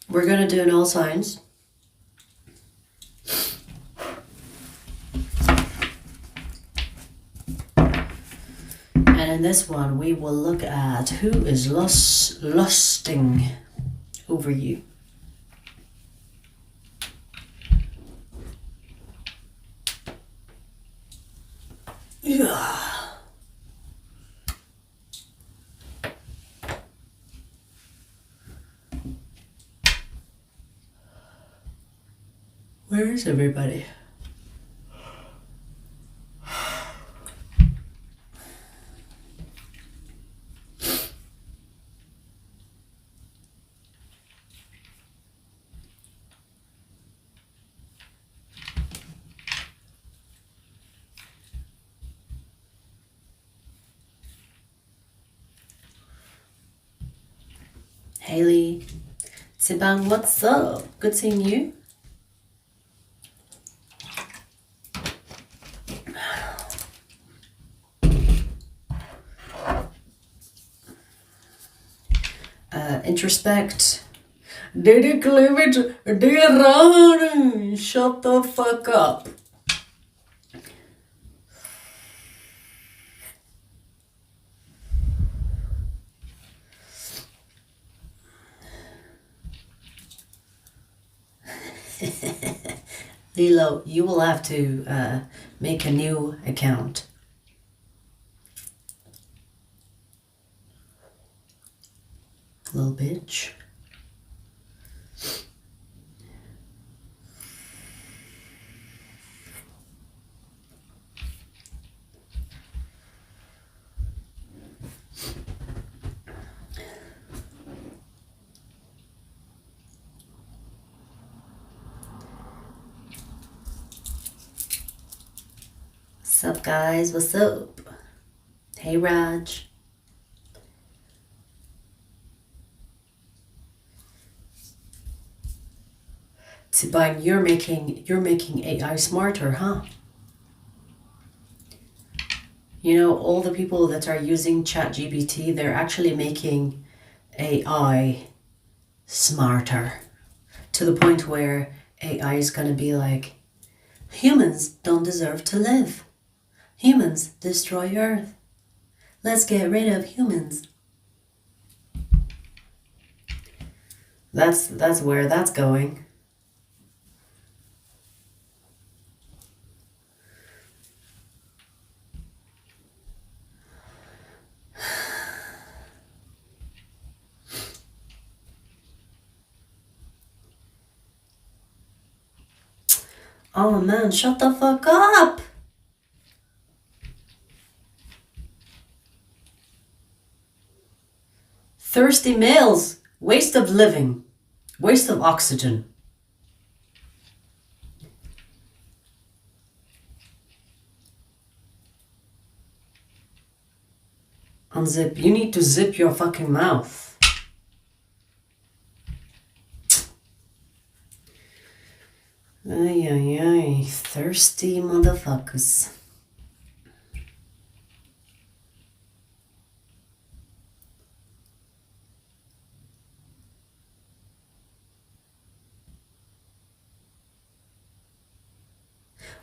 We're going to do an all signs. And in this one, we will look at who is lusting over you. Yeah. Where is everybody? Haley, Sibang, what's up? Good seeing you. Introspect. Did it leave it? Dear Ron, shut the fuck up. Lilo, you will have to make a new account. Little bitch. What's up, guys? What's up? Hey, Raj. Tibine, you're making AI smarter, huh? You know, all the people that are using ChatGPT, they're actually making AI smarter to the point where AI is going to be like, humans don't deserve to live. Humans destroy Earth. Let's get rid of humans. That's where that's going. Oh man, shut the fuck up! Thirsty males, waste of living, waste of oxygen. Unzip, you need to zip your fucking mouth. Ay, ay, ay, thirsty motherfuckers.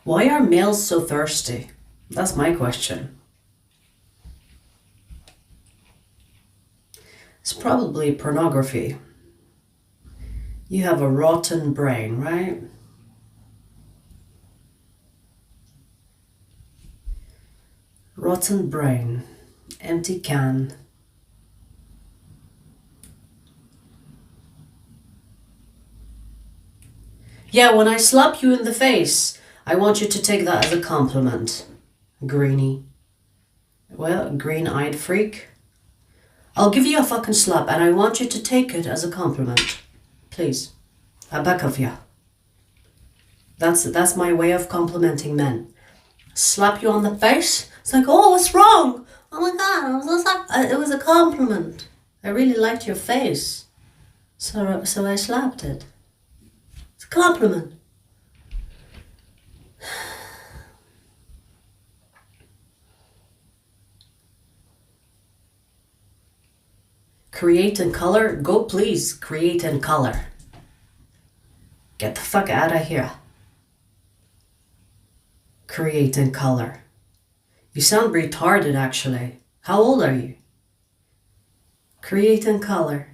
Why are males so thirsty? That's my question. It's probably pornography. You have a rotten brain, right? Rotten brain, empty can. Yeah, when I slap you in the face, I want you to take that as a compliment, greenie. Well, green-eyed freak. I'll give you a fucking slap and I want you to take it as a compliment. Please. I back of you. That's my way of complimenting men. Slap you on the face. It's like, oh, what's wrong? Oh my God, it was a compliment. I really liked your face. So I slapped it. It's a compliment. Create and color. Go please, create and color. Get the fuck out of here. Create and color. You sound retarded actually. How old are you? Create and color.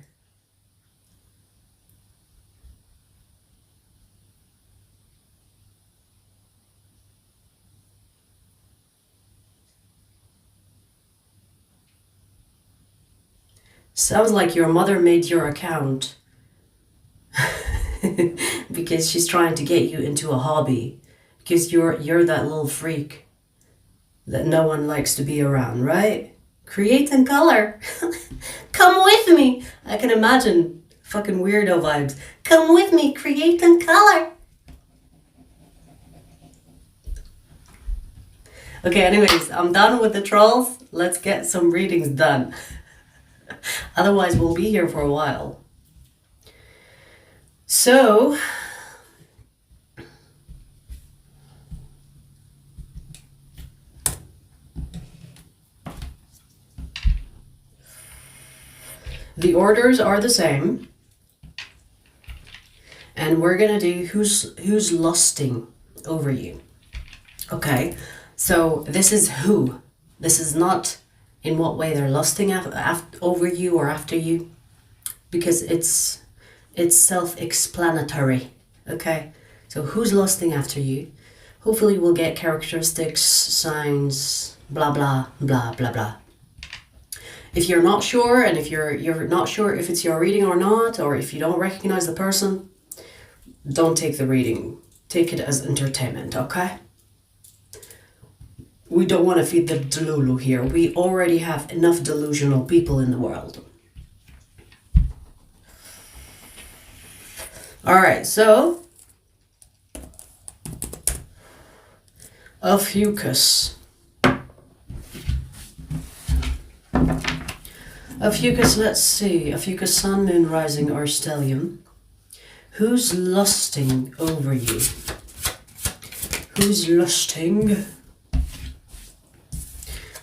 Sounds like your mother made your account because she's trying to get you into a hobby, because you're that little freak that no one likes to be around, right? Create and color. Come with me. I can imagine fucking weirdo vibes. Come with me, create and color. Okay, anyways, I'm done with the trolls. Let's get some readings done. Otherwise, we'll be here for a while. So, the orders are the same. And we're going to do who's lusting over you. Okay, so this is who. This is not in what way they're lusting over you or after you, because it's self-explanatory. Okay, so who's lusting after you? Hopefully we'll get characteristics, signs, blah blah blah blah blah. If you're not sure, and if you're not sure if it's your reading or not, or if you don't recognize the person, don't take the reading. Take it as entertainment, okay? We don't want to feed the delulu here. We already have enough delusional people in the world. Alright, so Ophiuchus. Ophiuchus, let's see. Ophiuchus, sun, moon, rising, or stellium. Who's lusting over you? Who's lusting?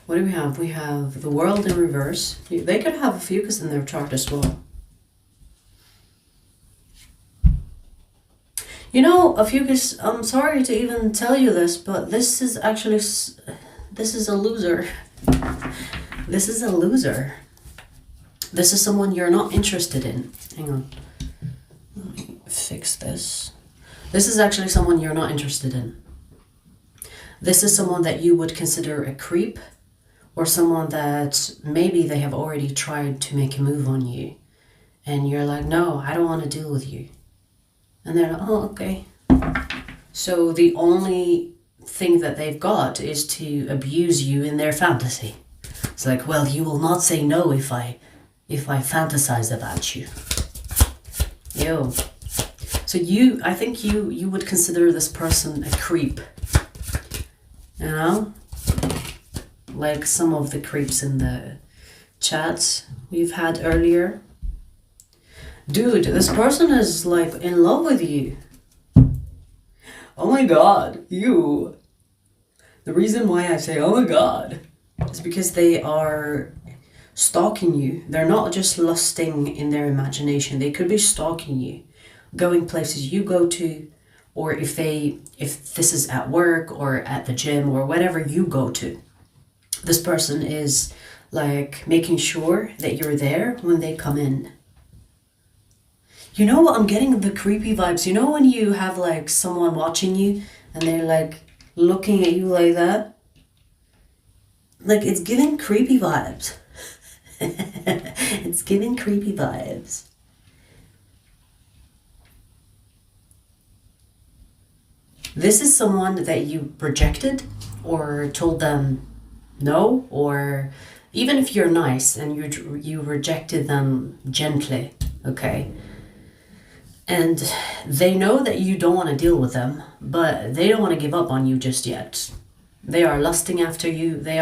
What do we have? We have the world in reverse. They could have Ophiuchus in their chart as well. You know, Ophiuchus, I'm sorry to even tell you this, but this is actually, this is a loser. This is a loser. This is someone you're not interested in. Hang on. Let me fix this. This is actually someone you're not interested in. This is someone that you would consider a creep, or someone that maybe they have already tried to make a move on you. And you're like, no, I don't want to deal with you. And they're like, oh, okay. So the only thing that they've got is to abuse you in their fantasy. It's like, well, you will not say no if I fantasize about you. Yo. So I think you would consider this person a creep. You know? Like some of the creeps in the chats we've had earlier. Dude, this person is like in love with you. Oh my god, you. The reason why I say oh my god is because they are stalking you. They're not just lusting in their imagination. They could be stalking you, going places you go to, or if this is at work or at the gym or whatever you go to. This person is like making sure that you're there when they come in. You know what? I'm getting the creepy vibes. You know when you have like someone watching you and they're like looking at you like that? Like it's giving creepy vibes. It's giving creepy vibes. This is someone that you rejected or told them no, or even if you're nice and you rejected them gently, okay? And they know that you don't want to deal with them, but they don't want to give up on you just yet. They are lusting after you. They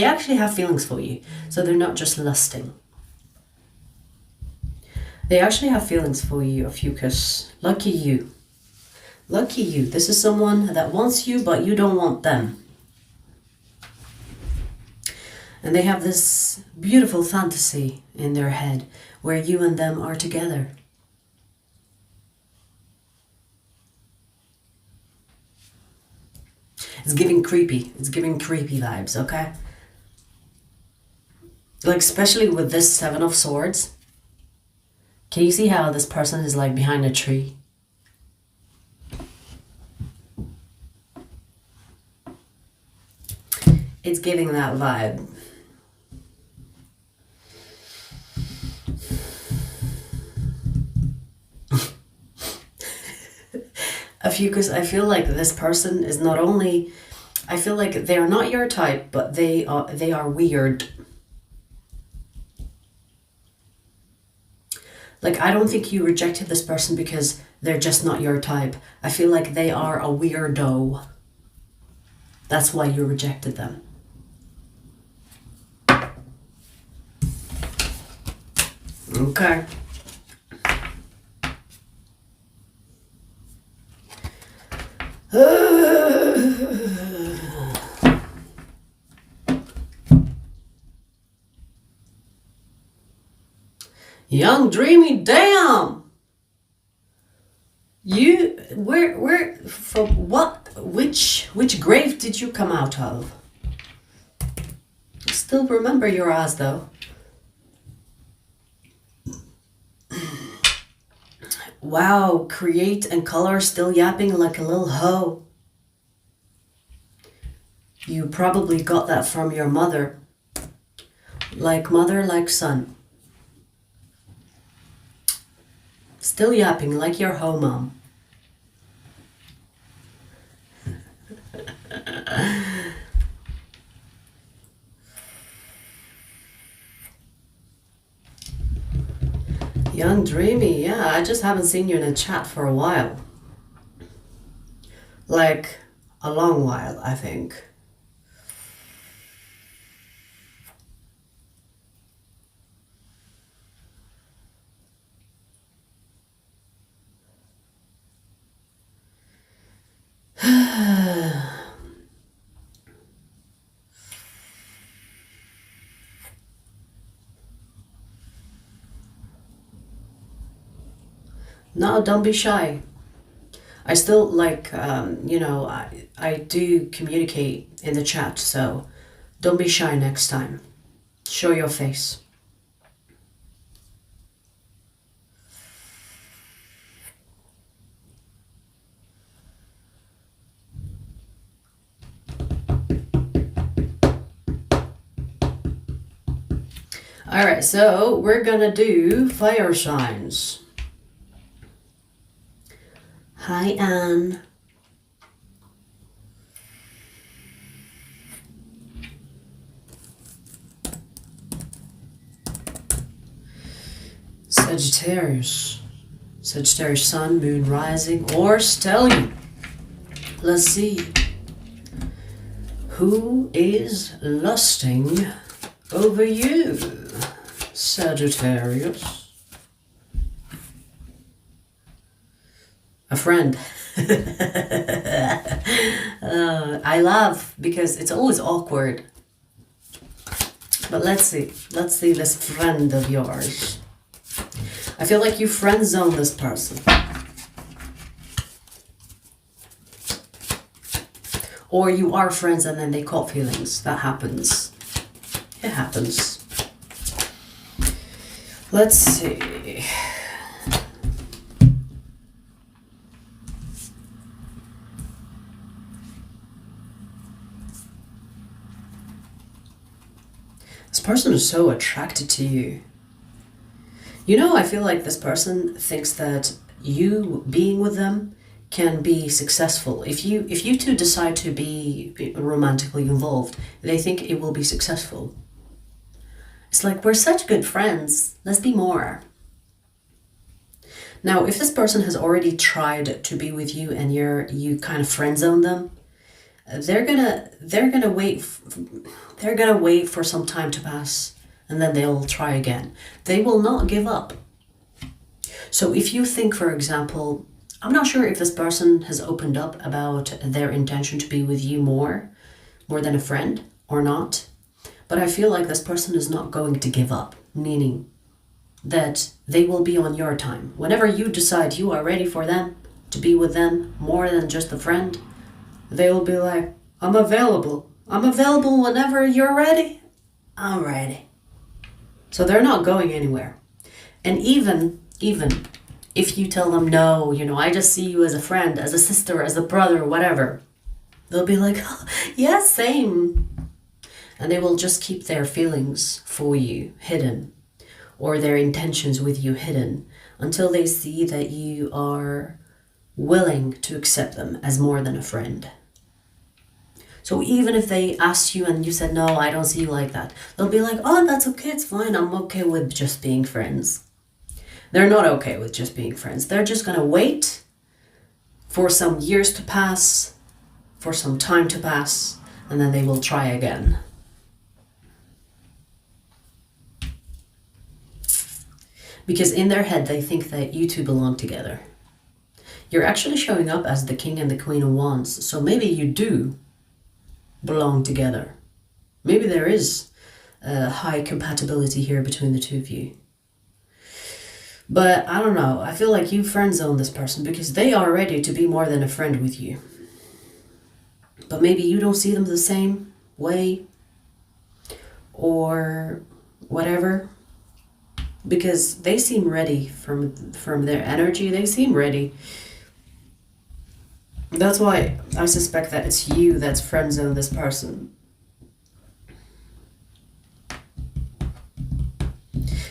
actually have feelings for you, so they're not just lusting. They actually have feelings for you, Ophiuchus. Lucky you. Lucky you. This is someone that wants you, but you don't want them. And they have this beautiful fantasy in their head where you and them are together. It's giving creepy. It's giving creepy vibes, okay? Like, especially with this Seven of Swords. Can you see how this person is like behind a tree? It's giving that vibe. Ophiuchus, I feel like this person is not only, I feel like they are not your type, but they are weird. Like, I don't think you rejected this person because they're just not your type. I feel like they are a weirdo. That's why you rejected them. Okay. Young dreamy, damn. You where from what which grave did you come out of? Still remember your ass though. Wow, create and color, still yapping like a little hoe. You probably got that from your mother. Like mother, like son. Still yapping like your hoe mom. Young dreamy, yeah, I just haven't seen you in a chat for a while. Like, a long while, I think. No, don't be shy. I still like, you know, I do communicate in the chat, so don't be shy next time. Show your face. All right, so we're gonna do fire signs. Hi, Anne. Sagittarius. Sagittarius sun, moon rising, or stellium. Let's see. Who is lusting over you, Sagittarius? A friend. I laugh because it's always awkward. But let's see this friend of yours. I feel like you friend zone this person. Or you are friends and then they caught feelings. That happens. It happens. Let's see. This person is so attracted to you. You know, I feel like this person thinks that you being with them can be successful. If you two decide to be romantically involved, they think it will be successful. It's like, we're such good friends. Let's be more. Now, if this person has already tried to be with you and you kind of friend zone them, they're gonna wait for some time to pass, and then they'll try again. They will not give up. So if you think, for example, I'm not sure if this person has opened up about their intention to be with you more than a friend or not, But I feel like this person is not going to give up, meaning that they will be on your time. Whenever you decide you are ready for them, to be with them more than just a friend, they will be like, I'm available. I'm available whenever you're ready. I'm ready. So they're not going anywhere. And even if you tell them, no, you know, I just see you as a friend, as a sister, as a brother, whatever, they'll be like, oh, yeah, same. And they will just keep their feelings for you hidden, or their intentions with you hidden, until they see that you are willing to accept them as more than a friend. So even if they ask you and you said, no, I don't see you like that, they'll be like, oh, that's okay, it's fine, I'm okay with just being friends. They're not okay with just being friends. They're just going to wait for some years to pass, for some time to pass, and then they will try again. Because in their head, they think that you two belong together. You're actually showing up as the King and the Queen of Wands, so maybe you do belong together. Maybe there is a high compatibility here between the two of you. But I don't know, I feel like you friend zone this person because they are ready to be more than a friend with you. But maybe you don't see them the same way or whatever, because they seem ready from their energy. They seem ready. That's why I suspect that it's you that's friend zoned this person.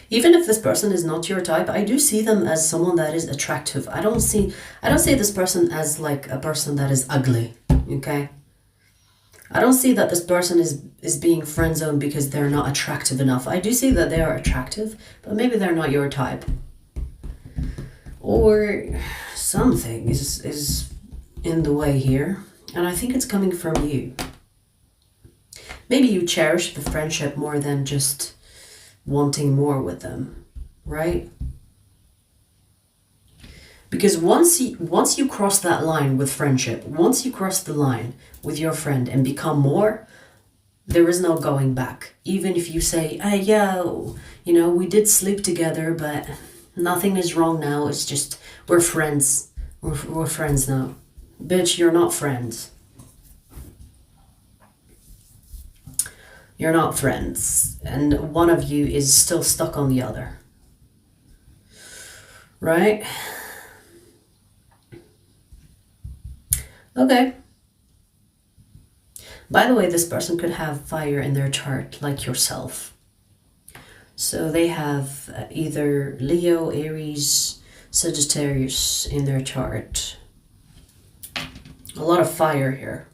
Even if this person is not your type, I do see them as someone that is attractive. I don't see this person as like a person that is ugly, okay? I don't see that this person is being friend zoned because they're not attractive enough. I do see that they are attractive, but maybe they're not your type. Or something is in the way here, and I think it's coming from you. Maybe you cherish the friendship more than just wanting more with them, right? Because once you cross that line with friendship, once you cross the line with your friend and become more, there is no going back. Even if you say, hey, yeah, you know, we did sleep together, but nothing is wrong now. It's just, we're friends. We're friends now. Bitch, you're not friends. You're not friends. And one of you is still stuck on the other. Right? Okay. By the way, this person could have fire in their chart, like yourself. So they have either Leo, Aries, Sagittarius in their chart. A lot of fire here.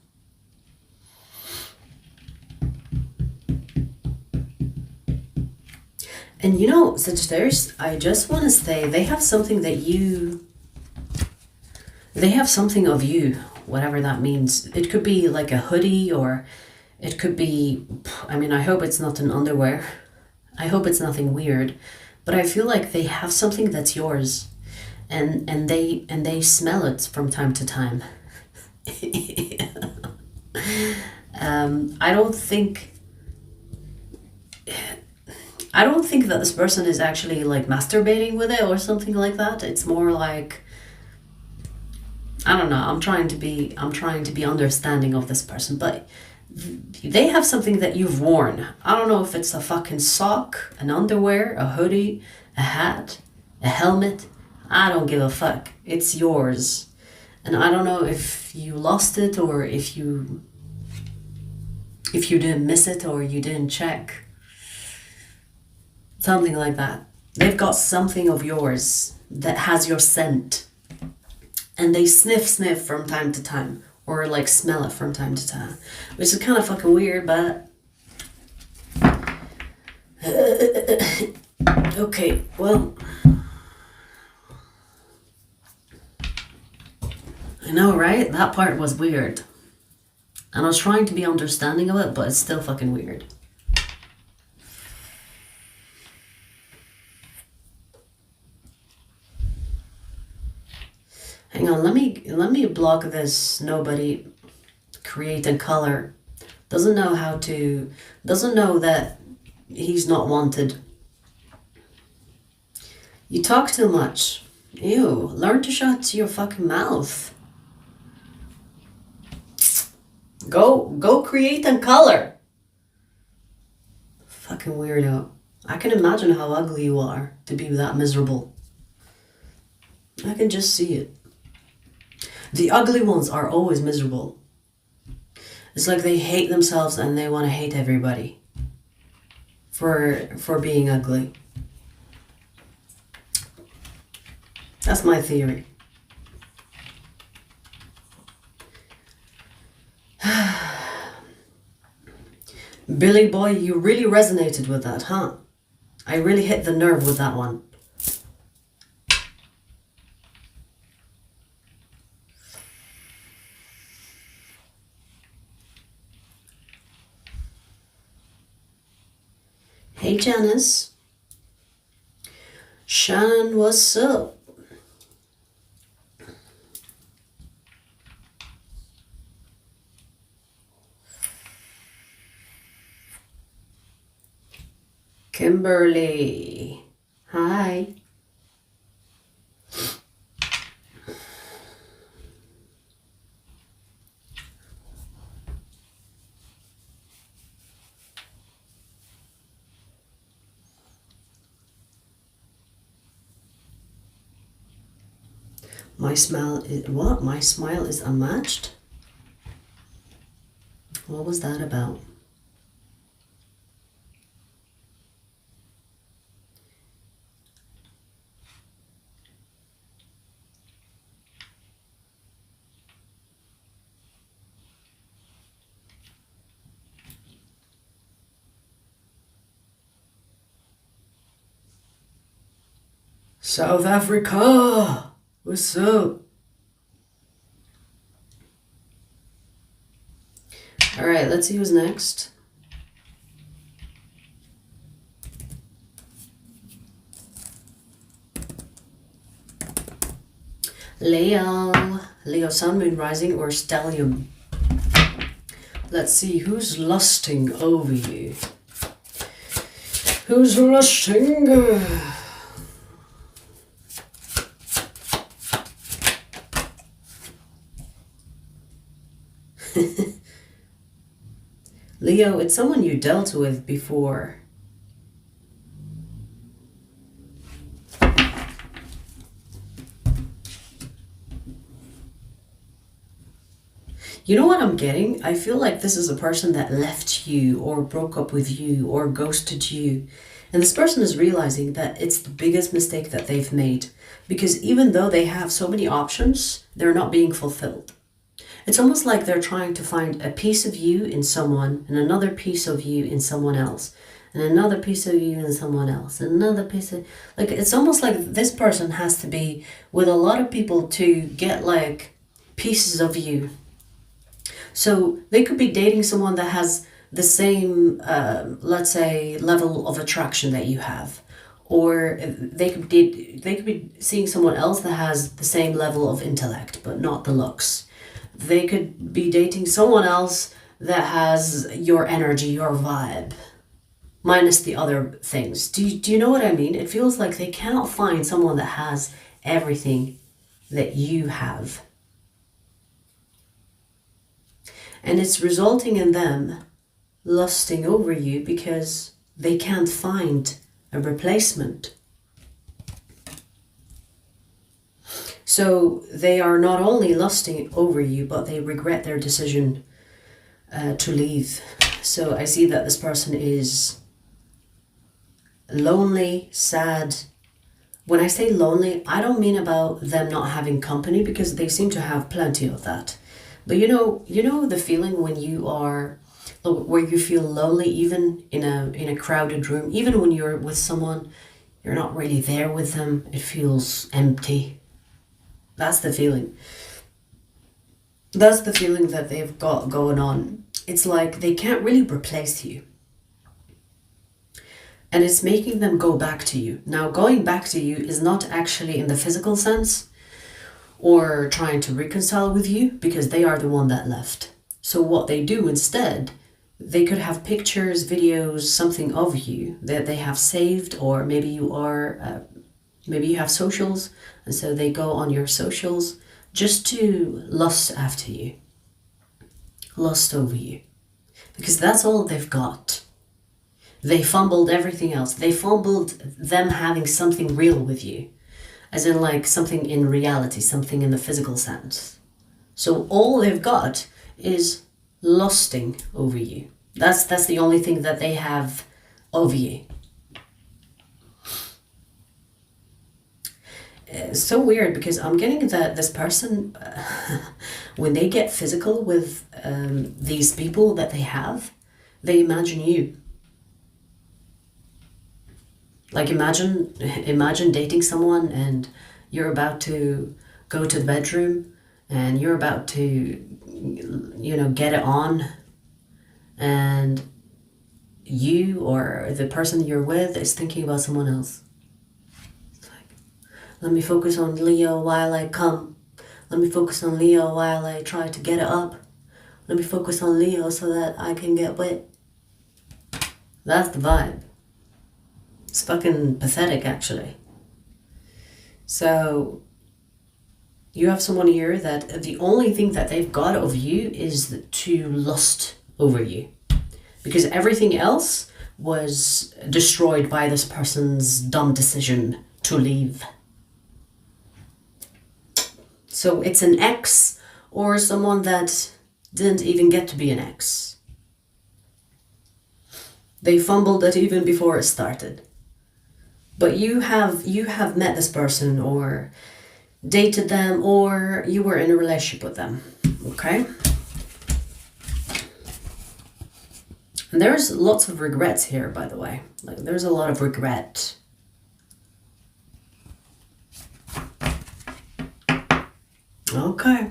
And you know, Sagittarius, I just want to say they have something that they have something of you, whatever that means. It could be like a hoodie, or it could be, I mean, I hope it's not an underwear. I hope it's nothing weird, but I feel like they have something that's yours, and they smell it from time to time. I don't think that this person is actually like masturbating with it or something like that. It's more like, I don't know, I'm trying to be understanding of this person, but they have something that you've worn. I don't know if it's a fucking sock, an underwear, a hoodie, a hat, a helmet. I don't give a fuck. It's yours. And I don't know if you lost it, or if you didn't miss it, or you didn't check. Something like that. They've got something of yours that has your scent. And they sniff from time to time. Or like smell it from time to time. Which is kind of fucking weird, but... okay, well... I know, right? That part was weird. And I was trying to be understanding of it, but it's still fucking weird. Hang on, let me block this nobody, create a color doesn't know how to, doesn't know that he's not wanted. You talk too much. Ew, learn to shut your fucking mouth. Go create and color. Fucking weirdo. I can imagine how ugly you are to be that miserable. I can just see it. The ugly ones are always miserable. It's like they hate themselves and they want to hate everybody for being ugly. That's my theory. Billy boy, you really resonated with that, huh? I really hit the nerve with that one. Hey Janice. Shannon, what's up? Kimberly. Hi. My smile is what? My smile is unmatched? What was that about? South Africa! What's up? Alright, let's see who's next. Leo. Leo, Sun, Moon, Rising, or Stellium. Let's see who's lusting over you. Who's lusting? Leo, it's someone you dealt with before. You know what I'm getting? I feel like this is a person that left you or broke up with you or ghosted you. And this person is realizing that it's the biggest mistake that they've made. Because even though they have so many options, they're not being fulfilled. It's almost like they're trying to find a piece of you in someone and another piece of you in someone else and another piece of you in someone else and another piece of... Like, it's almost like this person has to be with a lot of people to get, like, pieces of you. So they could be dating someone that has the same, let's say, level of attraction that you have. Or they could be seeing someone else that has the same level of intellect, but not the looks. They could be dating someone else that has your energy, your vibe, minus the other things. Do you know what I mean? It feels like they cannot find someone that has everything that you have. And it's resulting in them lusting over you because they can't find a replacement. So they are not only lusting over you, but they regret their decision to leave. So I see that this person is lonely, sad. When I say lonely, I don't mean about them not having company, because they seem to have plenty of that. But you know the feeling when you are, where you feel lonely, even in a crowded room, even when you're with someone, you're not really there with them. It feels empty. That's the feeling. That's the feeling that they've got going on. It's like they can't really replace you. And it's making them go back to you. Now, going back to you is not actually in the physical sense or trying to reconcile with you, because they are the one that left. So what they do instead They could have pictures, videos, something of you that they have saved, or maybe you are, maybe you have socials, and so they go on your socials just to lust after you, lust over you, because that's all they've got. They fumbled everything else. They fumbled them having something real with you, as in like something in reality, something in the physical sense. So all they've got is lusting over you. That's the only thing that they have of you. It's so weird because I'm getting that this person, when they get physical with these people that they have, they imagine you. Like imagine dating someone and you're about to go to the bedroom and you're about to, you know, get it on, and you or the person you're with is thinking about someone else. It's like, let me focus on Leo while I come. Let me focus on Leo while I try to get it up. Let me focus on Leo so that I can get wet. That's the vibe. It's fucking pathetic, actually. So you have someone here that the only thing that they've got of you is to lust over you, because everything else was destroyed by this person's dumb decision to leave. So it's an ex or someone that didn't even get to be an ex. They fumbled it even before it started. But you have met this person or dated them, or you were in a relationship with them, okay? And there's lots of regrets here, by the way. Like, there's a lot of regret. Okay.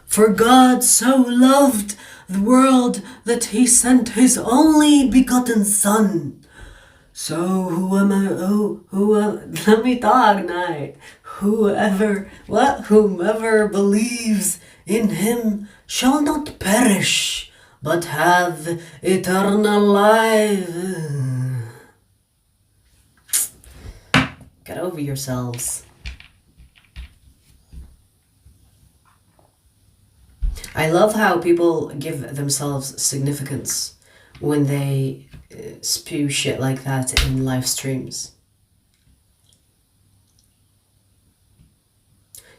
For God so loved the world that he sent his only begotten Son. So let me talk, night. Whomever believes in him shall not perish, but have eternal life. Get over yourselves. I love how people give themselves significance when they spew shit like that in live streams.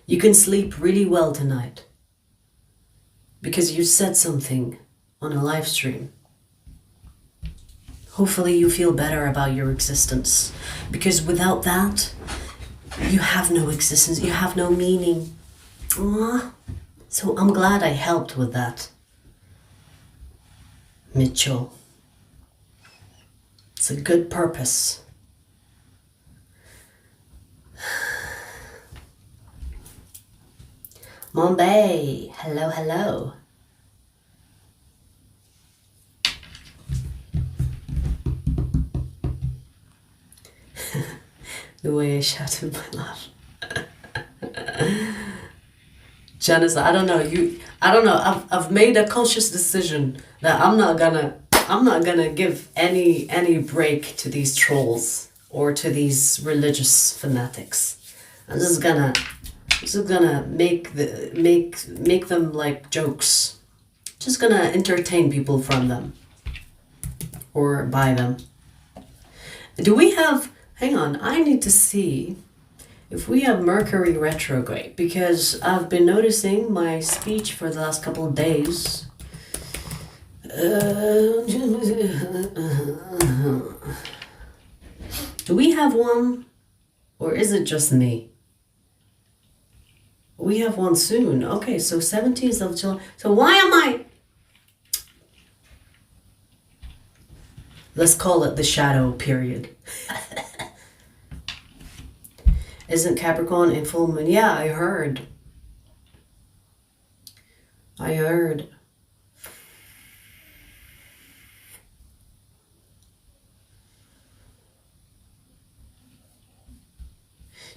You can sleep really well tonight because you said something on a live stream. Hopefully you feel better about your existence, because without that, you have no existence, you have no meaning. So I'm glad I helped with that, Mitchell. It's a good purpose. Mombay, hello, hello. The way I shouted my laugh. Janice, I don't know. I've made a conscious decision that I'm not gonna give any break to these trolls or to these religious fanatics. I'm just gonna make them like jokes. Just gonna entertain people from them or by them. Do we have? Hang on, I need to see if we have Mercury retrograde, because I've been noticing my speech for the last couple of days. Do we have one? Or is it just me? We have one soon. Okay, so 17th of July. So why am I... Let's call it the shadow period. Isn't Capricorn in full moon? Yeah, I heard.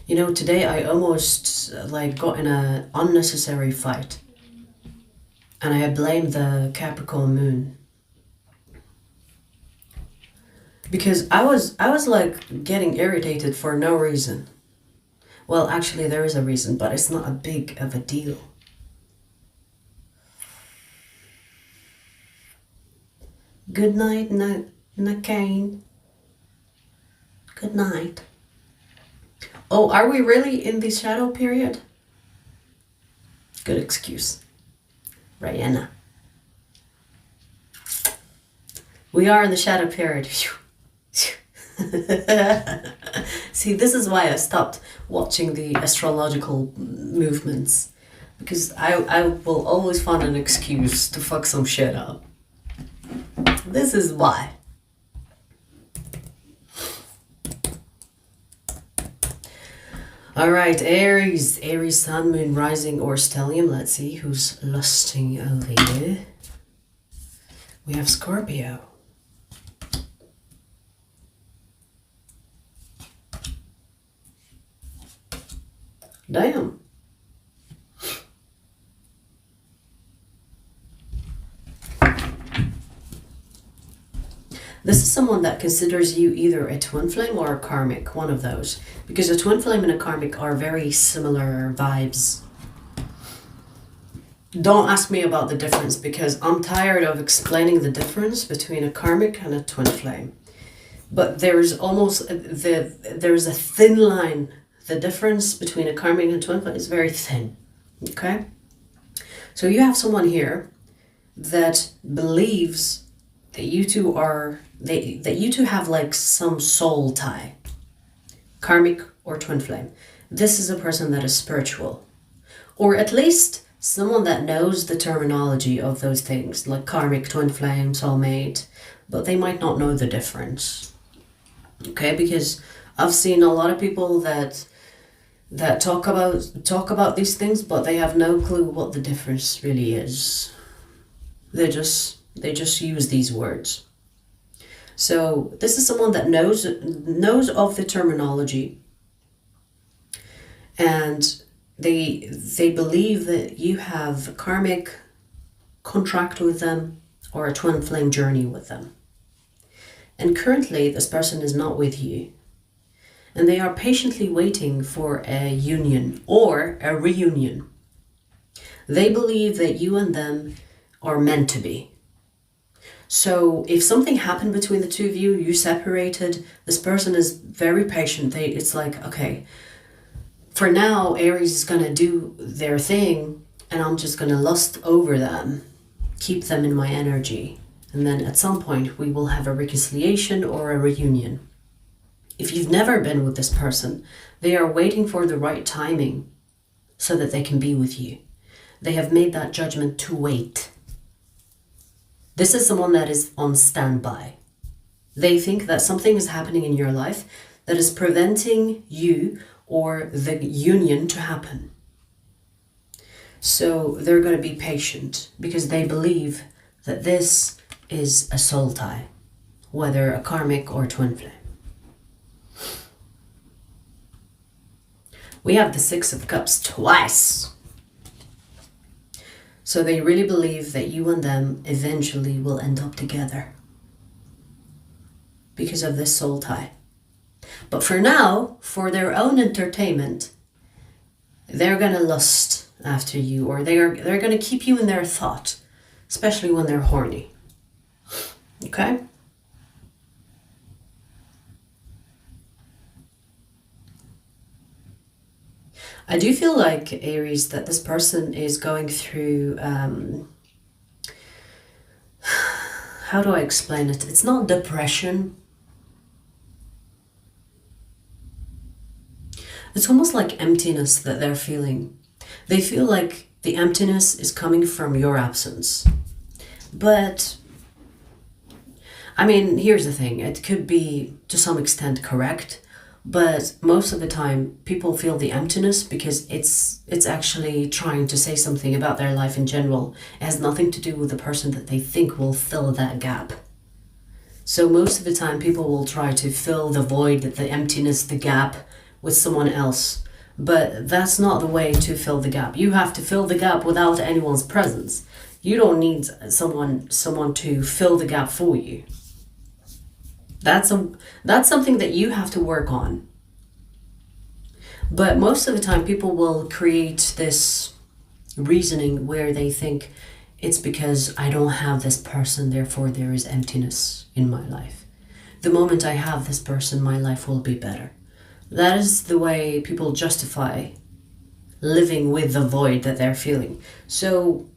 You know, today I almost like got in an unnecessary fight. And I blamed the Capricorn moon. Because I was like getting irritated for no reason. Well, actually there is a reason, but it's not a big of a deal. Good night, Nakane. Good night. Oh, are we really in the shadow period? Good excuse. Rihanna. We are in the shadow period. See, this is why I stopped watching the astrological movements. Because I will always find an excuse to fuck some shit up. This is why. All right, Aries. Aries, sun, moon, rising, or stellium. Let's see who's lusting over you. We have Scorpio. Damn. This is someone that considers you either a twin flame or a karmic, one of those. Because a twin flame and a karmic are very similar vibes. Don't ask me about the difference because I'm tired of explaining the difference between a karmic and a twin flame. But there's a thin line. The difference between a karmic and twin flame is very thin. Okay? So you have someone here that believes that you two are that you two have like some soul tie, karmic or twin flame. This is a person that is spiritual, or at least someone that knows the terminology of those things, like karmic, twin flame, soulmate, but they might not know the difference. Okay, because I've seen a lot of people that talk about these things, but they have no clue what the difference really is. They just use these words. So this is someone that knows of the terminology, and they believe that you have a karmic contract with them or a twin flame journey with them. And currently this person is not with you, and they are patiently waiting for a union or a reunion. They believe that you and them are meant to be. So if something happened between the two of you, you separated, this person is very patient. It's like, okay, for now, Aries is going to do their thing and I'm just going to lust over them, keep them in my energy. And then at some point we will have a reconciliation or a reunion. If you've never been with this person, they are waiting for the right timing so that they can be with you. They have made that judgment to wait. This is someone that is on standby. They think that something is happening in your life that is preventing you or the union to happen. So they're going to be patient because they believe that this is a soul tie, whether a karmic or twin flame. We have the Six of Cups twice. So they really believe that you and them eventually will end up together because of this soul tie. But for now, for their own entertainment, they're going to lust after you, or they're going to keep you in their thought, especially when they're horny. Okay? I do feel like, Aries, that this person is going through, how do I explain it? It's not depression. It's almost like emptiness that they're feeling. They feel like the emptiness is coming from your absence. But, I mean, here's the thing. It could be, to some extent, correct. But most of the time, people feel the emptiness because it's actually trying to say something about their life in general. It has nothing to do with the person that they think will fill that gap. So most of the time, people will try to fill the void, the emptiness, the gap with someone else. But that's not the way to fill the gap. You have to fill the gap without anyone's presence. You don't need someone to fill the gap for you. That's something that you have to work on. But most of the time, people will create this reasoning where they think it's because I don't have this person, therefore there is emptiness in my life. The moment I have this person, my life will be better. That is the way people justify living with the void that they're feeling. So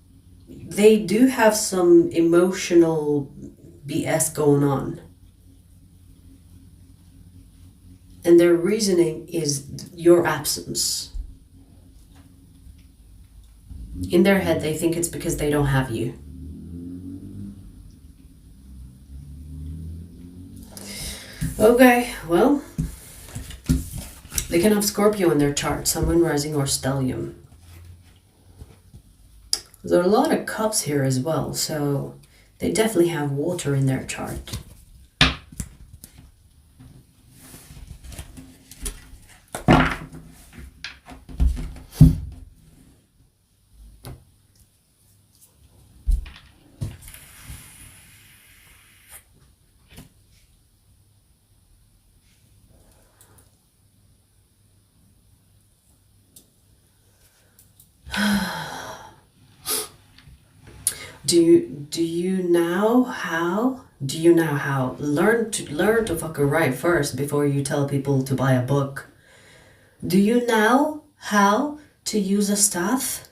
they do have some emotional BS going on. And their reasoning is your absence. In their head, they think it's because they don't have you. Okay, well, they can have Scorpio in their chart, Sun, Moon, Rising, or Stellium. There are a lot of cups here as well, so they definitely have water in their chart. Do you now how learn to fucking write first before you tell people to buy a book? Do you know how to use a staff?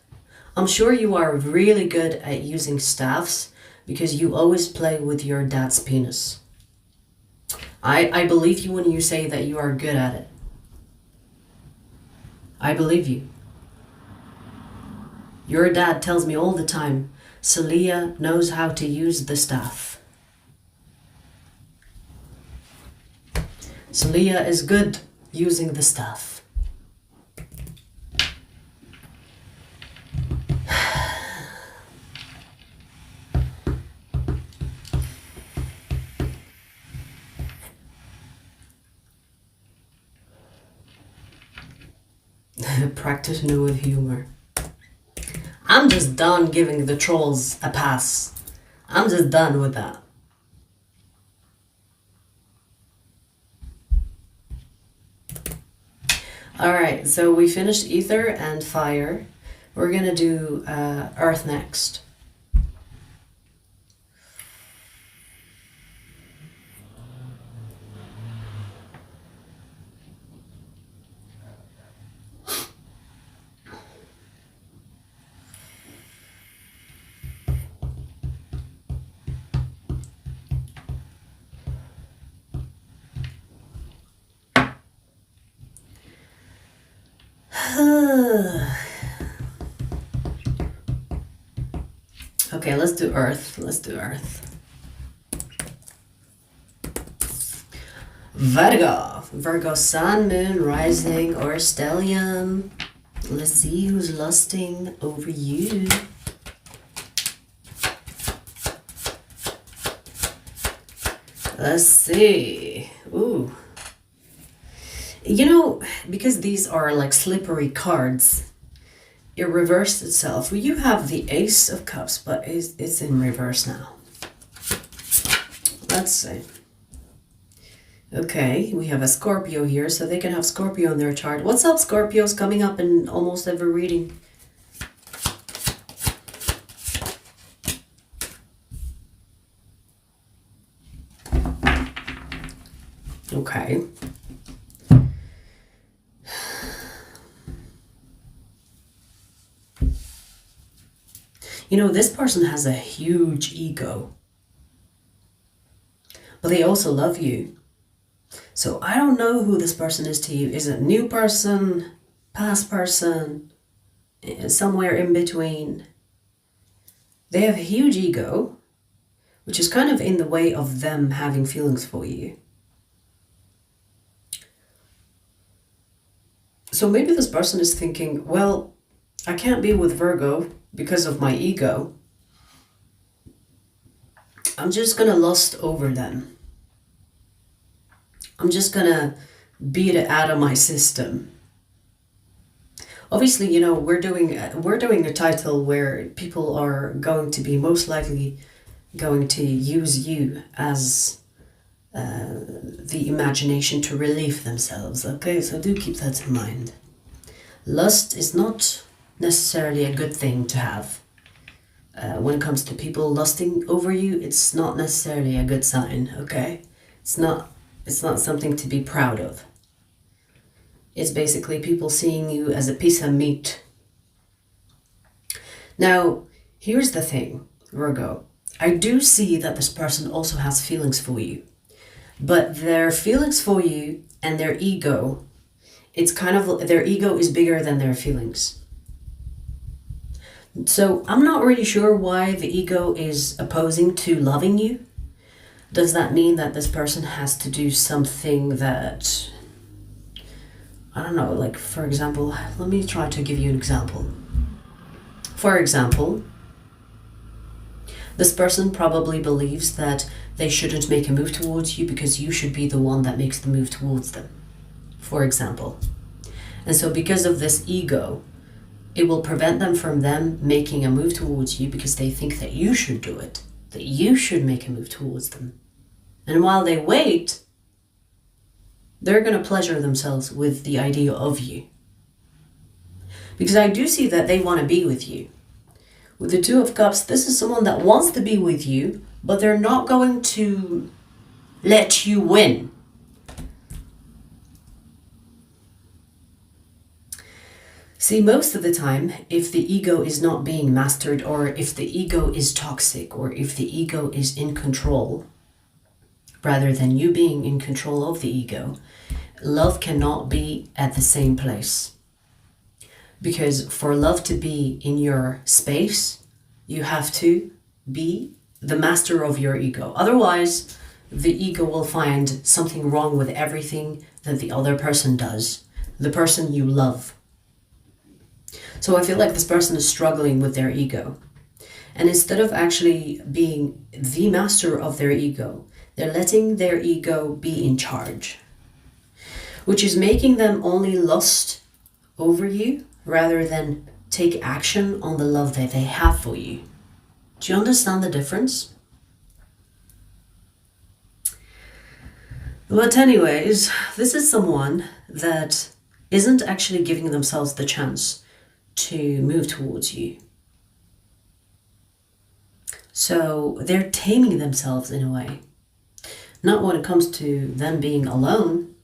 I'm sure you are really good at using staffs because you always play with your dad's penis. I believe you when you say that you are good at it. I believe you. Your dad tells me all the time, Celia knows how to use the staff. Celia is good using the staff. Practitioner with humor. I'm just done giving the trolls a pass. I'm just done with that. Alright, so we finished ether and fire. We're gonna do earth next. Okay, let's do earth. Virgo, sun, moon, rising, or stellium. Let's see who's lusting over you. Let's see. Ooh. You know, because these are like slippery cards, it reversed itself. Well, you have the Ace of Cups, but it's in reverse now. Let's see. Okay, we have a Scorpio here, so they can have Scorpio in their chart. What's up, Scorpios? Coming up in almost every reading. Okay. You know, this person has a huge ego, but they also love you. So I don't know who this person is to you. Is it a new person, past person, somewhere in between? They have a huge ego, which is kind of in the way of them having feelings for you. So maybe this person is thinking, well, I can't be with Virgo because of my ego. I'm just gonna lust over them. I'm just gonna beat it out of my system. Obviously, you know, we're doing a title where people are going to be most likely going to use you as the imagination to relieve themselves. Okay, so do keep that in mind. Lust is not necessarily a good thing to have. When it comes to people lusting over you, it's not necessarily a good sign. Okay, it's not something to be proud of. It's basically people seeing you as a piece of meat. Now, here's the thing, Virgo. I do see that this person also has feelings for you. But their feelings for you and their ego, it's kind of, their ego is bigger than their feelings. So I'm not really sure why the ego is opposing to loving you. Does that mean that this person has to do something that, I don't know, like, for example, let me try to give you an example. For example, this person probably believes that they shouldn't make a move towards you because you should be the one that makes the move towards them, for example. And so because of this ego, it will prevent them from making a move towards you because they think that you should do it, that you should make a move towards them. And while they wait, they're going to pleasure themselves with the idea of you. Because I do see that they want to be with you. With the Two of Cups, this is someone that wants to be with you, but they're not going to let you win. See, most of the time, if the ego is not being mastered, or if the ego is toxic, or if the ego is in control, rather than you being in control of the ego, love cannot be at the same place. Because for love to be in your space, you have to be the master of your ego. Otherwise, the ego will find something wrong with everything that the other person does, the person you love. So I feel like this person is struggling with their ego. And instead of actually being the master of their ego, they're letting their ego be in charge, which is making them only lust over you rather than take action on the love that they have for you. Do you understand the difference? But anyways, this is someone that isn't actually giving themselves the chance to move towards you. So they're taming themselves in a way. Not when it comes to them being alone,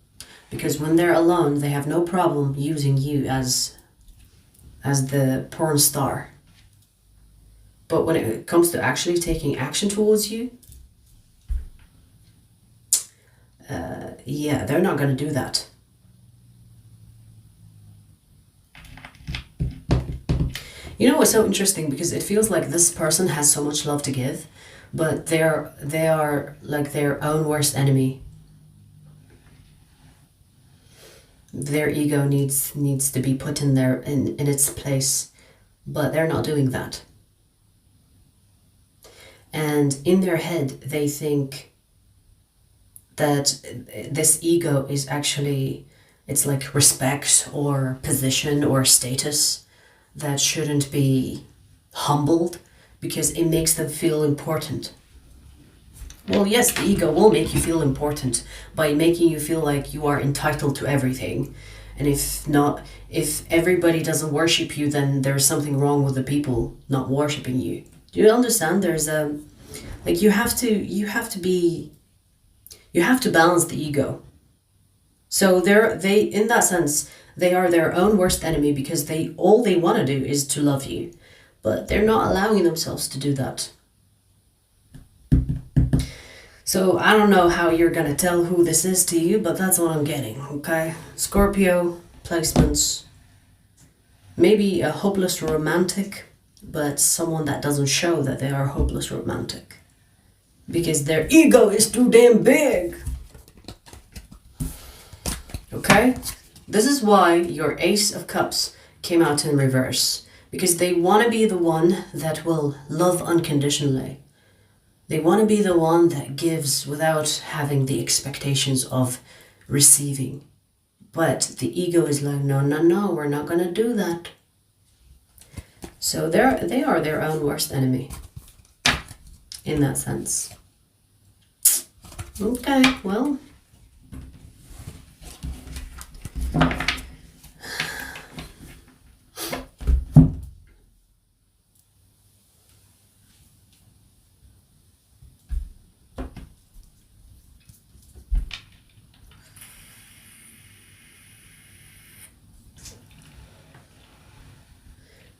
because when they're alone, they have no problem using you as the porn star. But when it comes to actually taking action towards you, yeah, they're not going to do that. You know what's so interesting? Because it feels like this person has so much love to give, but they are like their own worst enemy. Their ego needs to be put in its place, but they're not doing that. And in their head, they think that this ego is actually, it's like respect or position or status that shouldn't be humbled because it makes them feel important. Well, yes, the ego will make you feel important by making you feel like you are entitled to everything. And if everybody doesn't worship you, then there's something wrong with the people not worshiping you. Do you understand? There's you have to balance the ego. So they in that sense, they are their own worst enemy because all they want to do is to love you, but they're not allowing themselves to do that. So I don't know how you're gonna tell who this is to you, but that's what I'm getting, okay? Scorpio placements. Maybe a hopeless romantic, but someone that doesn't show that they are hopeless romantic. Because their ego is too damn big. Okay? This is why your Ace of Cups came out in reverse. Because they want to be the one that will love unconditionally. They want to be the one that gives without having the expectations of receiving. But the ego is like, no, no, no, we're not going to do that. So they are their own worst enemy. In that sense. Okay, well.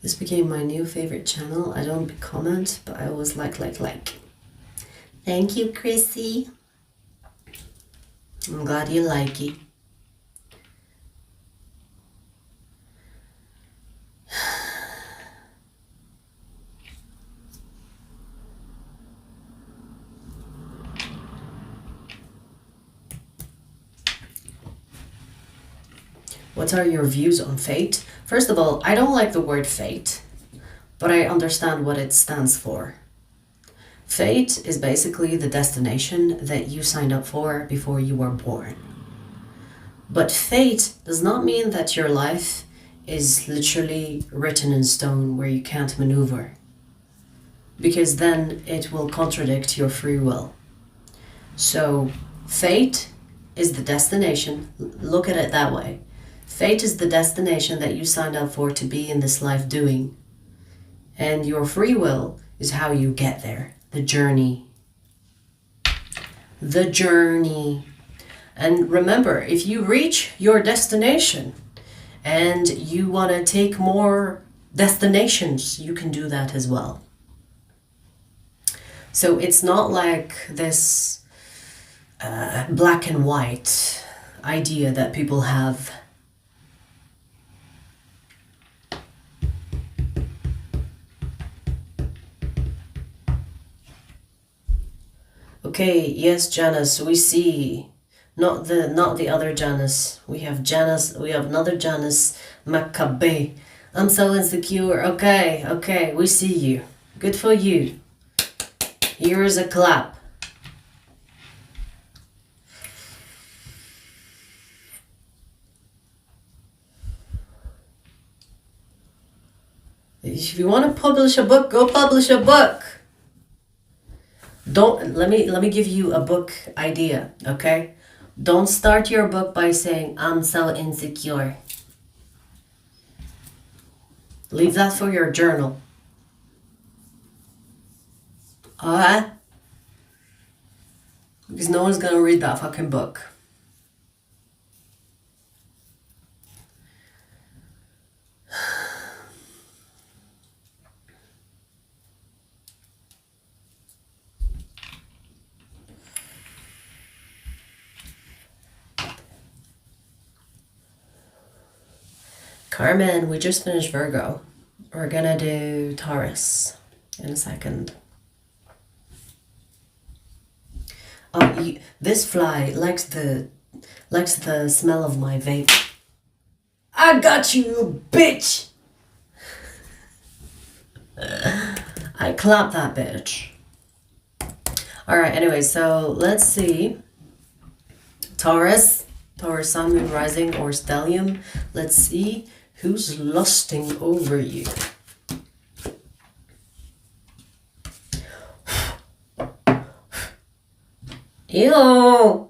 This became my new favorite channel. I don't comment, but I always like. Thank you, Chrissy. I'm glad you like it. What are your views on fate? First of all, I don't like the word fate, but I understand what it stands for. Fate is basically the destination that you signed up for before you were born. But fate does not mean that your life is literally written in stone where you can't maneuver, because then it will contradict your free will. So fate is the destination. Look at it that way. Fate is the destination that you signed up for to be in this life doing. And your free will is how you get there. The journey. The journey. And remember, if you reach your destination and you want to take more destinations, you can do that as well. So it's not like this black and white idea that people have. Okay, yes, Janice, we see. Not the other Janice. We have Janice, we have another Janice Maccabee. I'm so insecure. Okay, we see you. Good for you. Here is a clap. If you want to publish a book, go publish a book. Let me give you a book idea, okay? Don't start your book by saying, I'm so insecure. Leave that for your journal. Alright? Because no one's gonna read that fucking book. Carmen, we just finished Virgo. We're gonna do Taurus in a second. Oh, this fly likes the smell of my vape. I got you, bitch! I clapped that bitch. Alright, anyway, so let's see. Taurus, Sun, Moon, Rising, or Stellium. Let's see who's lusting over you. Ew!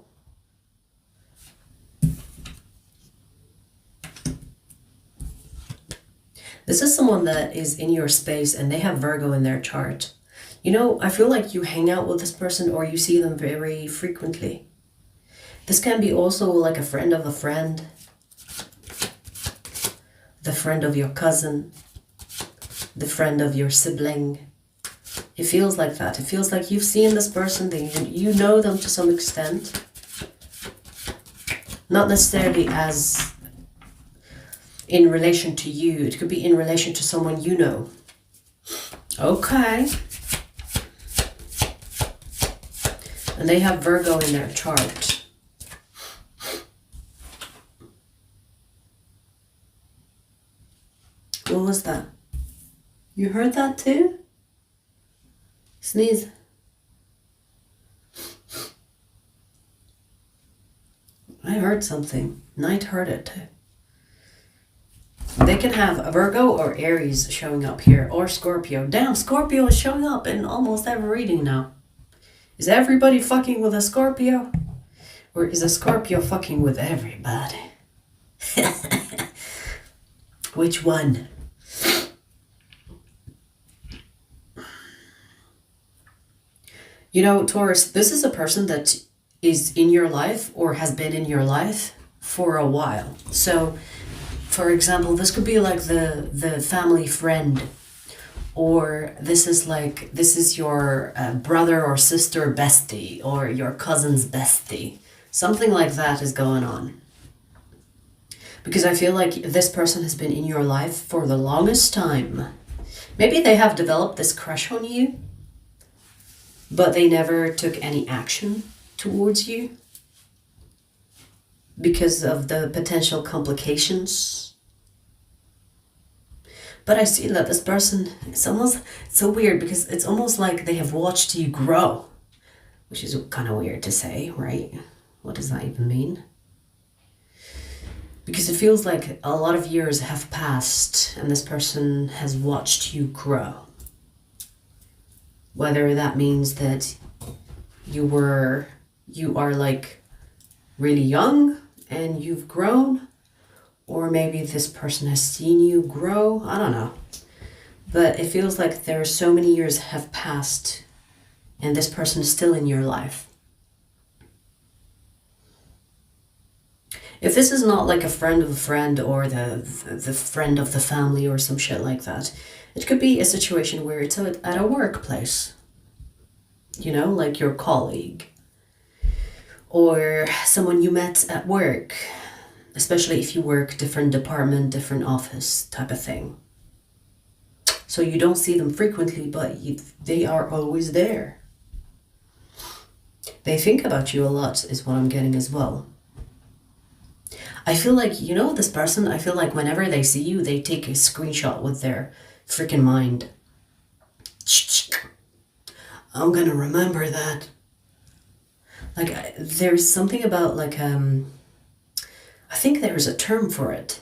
This is someone that is in your space and they have Virgo in their chart. You know, I feel like you hang out with this person or you see them very frequently. This can be also like a friend of a friend, the friend of your cousin, the friend of your sibling, It feels like that. It feels like you've seen this person, you know them to some extent. Not necessarily as in relation to you. It could be in relation to someone you know. Okay. And they have Virgo in their chart. What was that? You heard that too? Sneeze. I heard something. Knight heard it too. They can have a Virgo or Aries showing up here, or Scorpio. Damn, Scorpio is showing up in almost every reading now. Is everybody fucking with a Scorpio? Or is a Scorpio fucking with everybody? Which one? You know, Taurus, this is a person that is in your life or has been in your life for a while. So, for example, this could be like the family friend, or this is your brother or sister bestie, or your cousin's bestie. Something like that is going on. Because I feel like this person has been in your life for the longest time. Maybe they have developed this crush on you, but they never took any action towards you because of the potential complications. But I see that this person, it's almost so weird because it's almost like they have watched you grow, which is kind of weird to say, right? What does that even mean? Because it feels like a lot of years have passed and this person has watched you grow. Whether that means that you are like really young and you've grown, or maybe this person has seen you grow. I don't know. But it feels like there are so many years have passed and this person is still in your life. If this is not like a friend of a friend or the friend of the family or some shit like that, it could be a situation where it's at a workplace. You know, like your colleague. Or someone you met at work. Especially if you work different department, different office type of thing. So you don't see them frequently, but they are always there. They think about you a lot is what I'm getting as well. I feel like, you know, this person, I feel like whenever they see you, they take a screenshot with their freaking mind. I'm gonna remember that. Like, there's something about like, I think there's a term for it.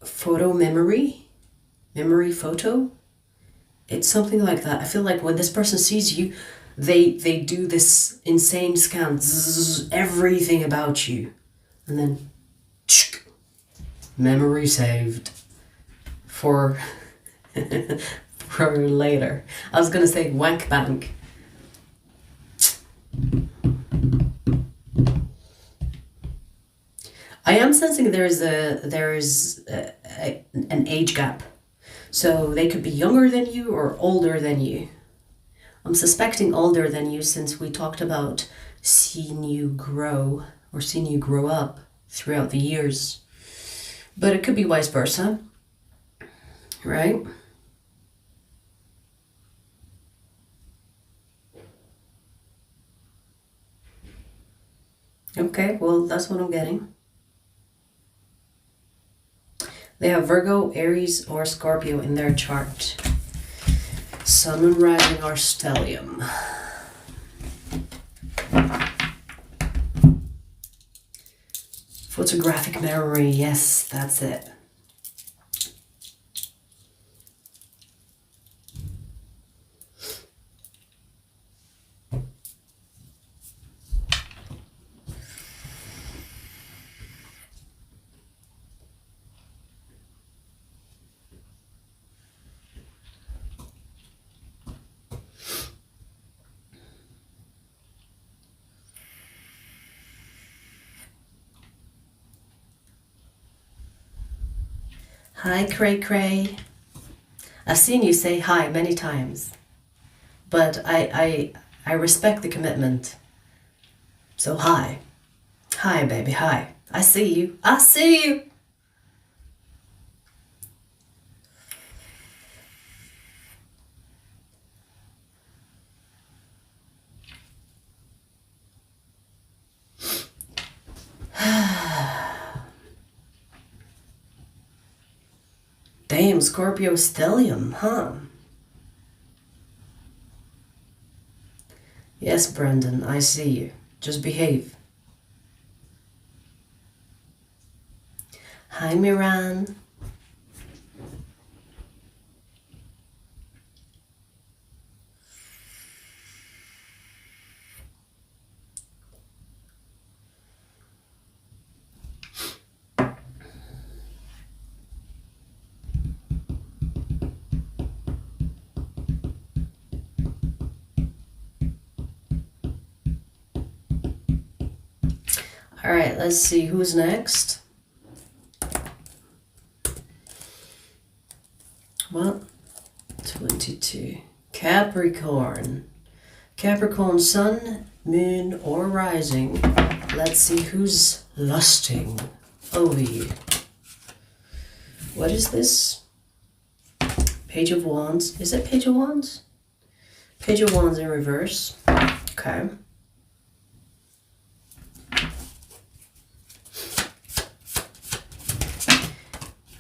Photo memory? Memory photo? It's something like that. I feel like when this person sees you, they do this insane scan, everything about you. And then, memory saved. For later. I was gonna say wank bank. I am sensing there is an age gap. So they could be younger than you or older than you. I'm suspecting older than you since we talked about seeing you grow or seeing you grow up throughout the years. But it could be vice versa, right? Okay, well, that's what I'm getting. They have Virgo, Aries, or Scorpio in their chart. Sun and rising are stellium. Photographic memory, yes, that's it. Hi, Cray Cray. I've seen you say hi many times, but I respect the commitment. So hi. Hi, baby, hi. I see you. I see you. Damn, Scorpio stellium, huh? Yes, Brendan, I see you. Just behave. Hi, Miran. All right, let's see who's next. What? 22. Capricorn. Capricorn sun, moon, or rising. Let's see who's lusting over you. What is this? Page of Wands. Is it Page of Wands? Page of Wands in reverse. Okay.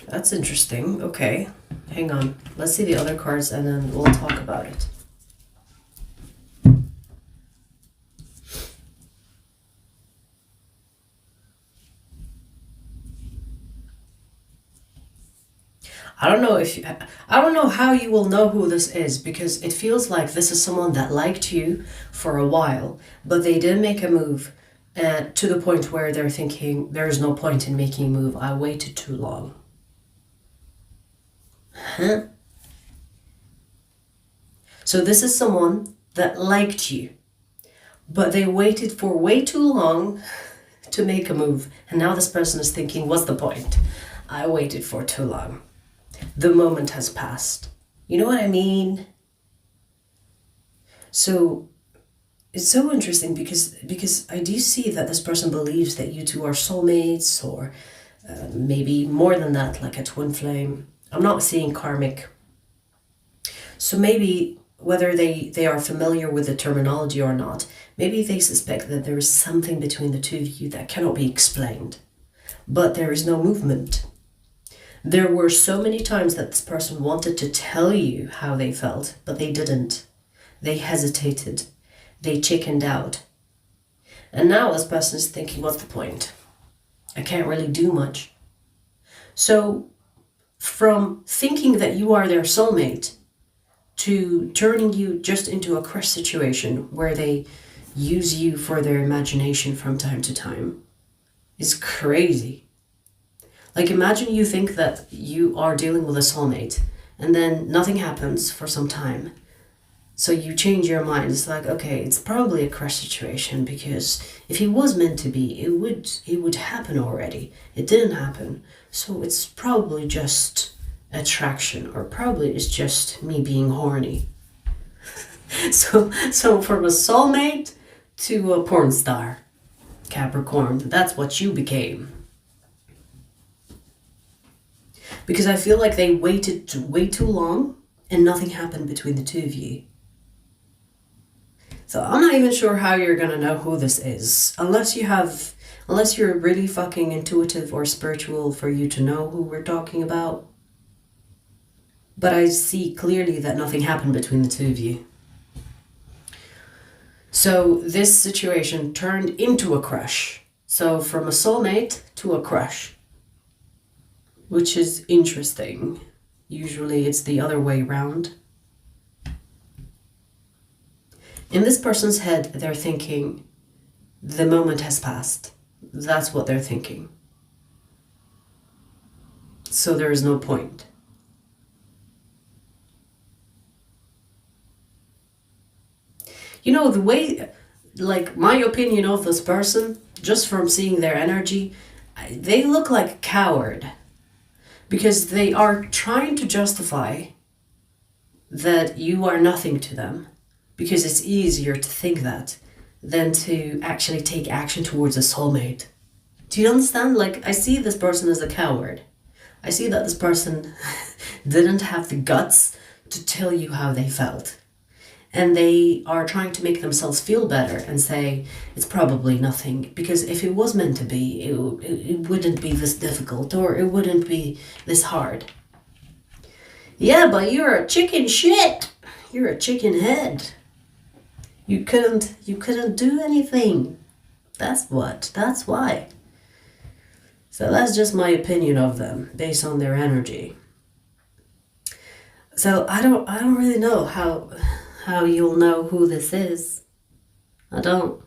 That's interesting. Okay. Hang on. Let's see the other cards and then we'll talk about it. I don't know how you will know who this is, because it feels like this is someone that liked you for a while, but they didn't make a move to the point where they're thinking there's no point in making a move. I waited too long. Huh? So this is someone that liked you, but they waited for way too long to make a move. And now this person is thinking, what's the point? I waited for too long. The moment has passed. You know what I mean? So it's so interesting because I do see that this person believes that you two are soulmates, or maybe more than that, like a twin flame. I'm not seeing karmic. So maybe whether they are familiar with the terminology or not, maybe they suspect that there is something between the two of you that cannot be explained. But there is no movement. There were so many times that this person wanted to tell you how they felt, but they didn't. They hesitated. They chickened out. And now this person is thinking, what's the point? I can't really do much. So from thinking that you are their soulmate to turning you just into a crush situation where they use you for their imagination from time to time is crazy. Like, imagine you think that you are dealing with a soulmate and then nothing happens for some time. So you change your mind. It's like, okay, it's probably a crush situation, because if he was meant to be, it would happen already. It didn't happen. So it's probably just attraction, or probably it's just me being horny. So from a soulmate to a porn star, Capricorn, that's what you became. Because I feel like they waited way too long and nothing happened between the two of you. So I'm not even sure how you're gonna know who this is, unless you're really fucking intuitive or spiritual for you to know who we're talking about. But I see clearly that nothing happened between the two of you. So this situation turned into a crush. So from a soulmate to a crush, which is interesting. Usually it's the other way around. In this person's head, they're thinking, the moment has passed. That's what they're thinking. So there is no point. You know, the way, like, my opinion of this person, just from seeing their energy, they look like a coward. Because they are trying to justify that you are nothing to them, because it's easier to think that than to actually take action towards a soulmate. Do you understand? Like, I see this person as a coward. I see that this person didn't have the guts to tell you how they felt. And they are trying to make themselves feel better and say, it's probably nothing. Because if it was meant to be, it wouldn't be this difficult, or it wouldn't be this hard. Yeah, but you're a chicken shit. You're a chicken head. You couldn't do anything. That's why. So that's just my opinion of them based on their energy. So I don't really know how you'll know who this is. I don't.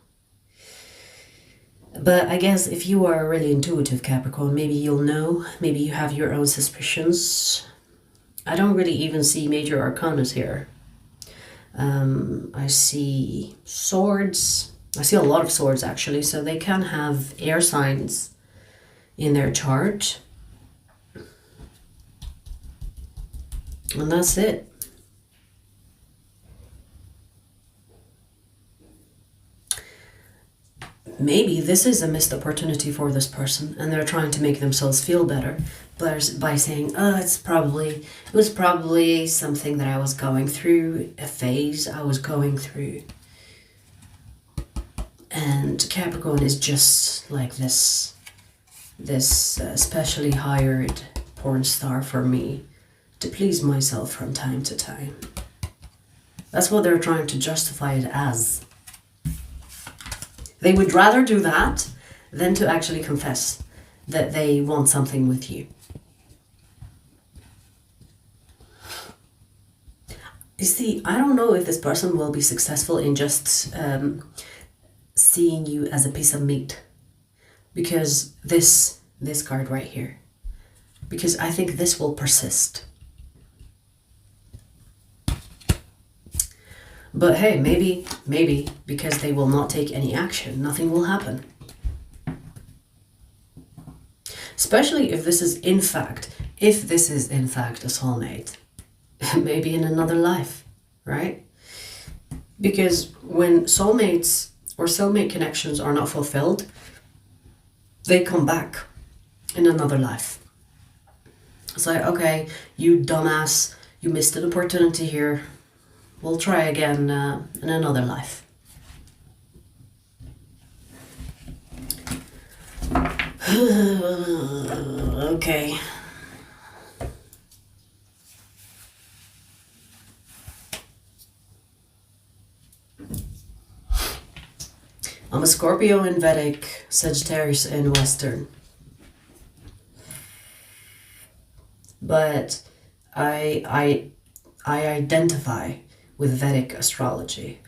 But I guess if you are a really intuitive Capricorn, maybe you'll know. Maybe you have your own suspicions. I don't really even see major arcanas here. I see swords. I see a lot of swords, actually. So they can have air signs in their chart. And that's it. Maybe this is a missed opportunity for this person, and they're trying to make themselves feel better by saying, oh, it was probably something that I was going through, a phase I was going through. And Capricorn is just like this specially hired porn star for me to please myself from time to time. That's what they're trying to justify it as. They would rather do that than to actually confess that they want something with you. You see, I don't know if this person will be successful in just seeing you as a piece of meat. Because this card right here. Because I think this will persist. But hey, maybe because they will not take any action, nothing will happen. Especially if this is in fact a soulmate. Maybe in another life, right? Because when soulmates or soulmate connections are not fulfilled, they come back in another life. It's like, okay, you dumbass, you missed an opportunity here. We'll try again in another life. Okay. I'm a Scorpio in Vedic, Sagittarius in Western. But I identify with Vedic astrology.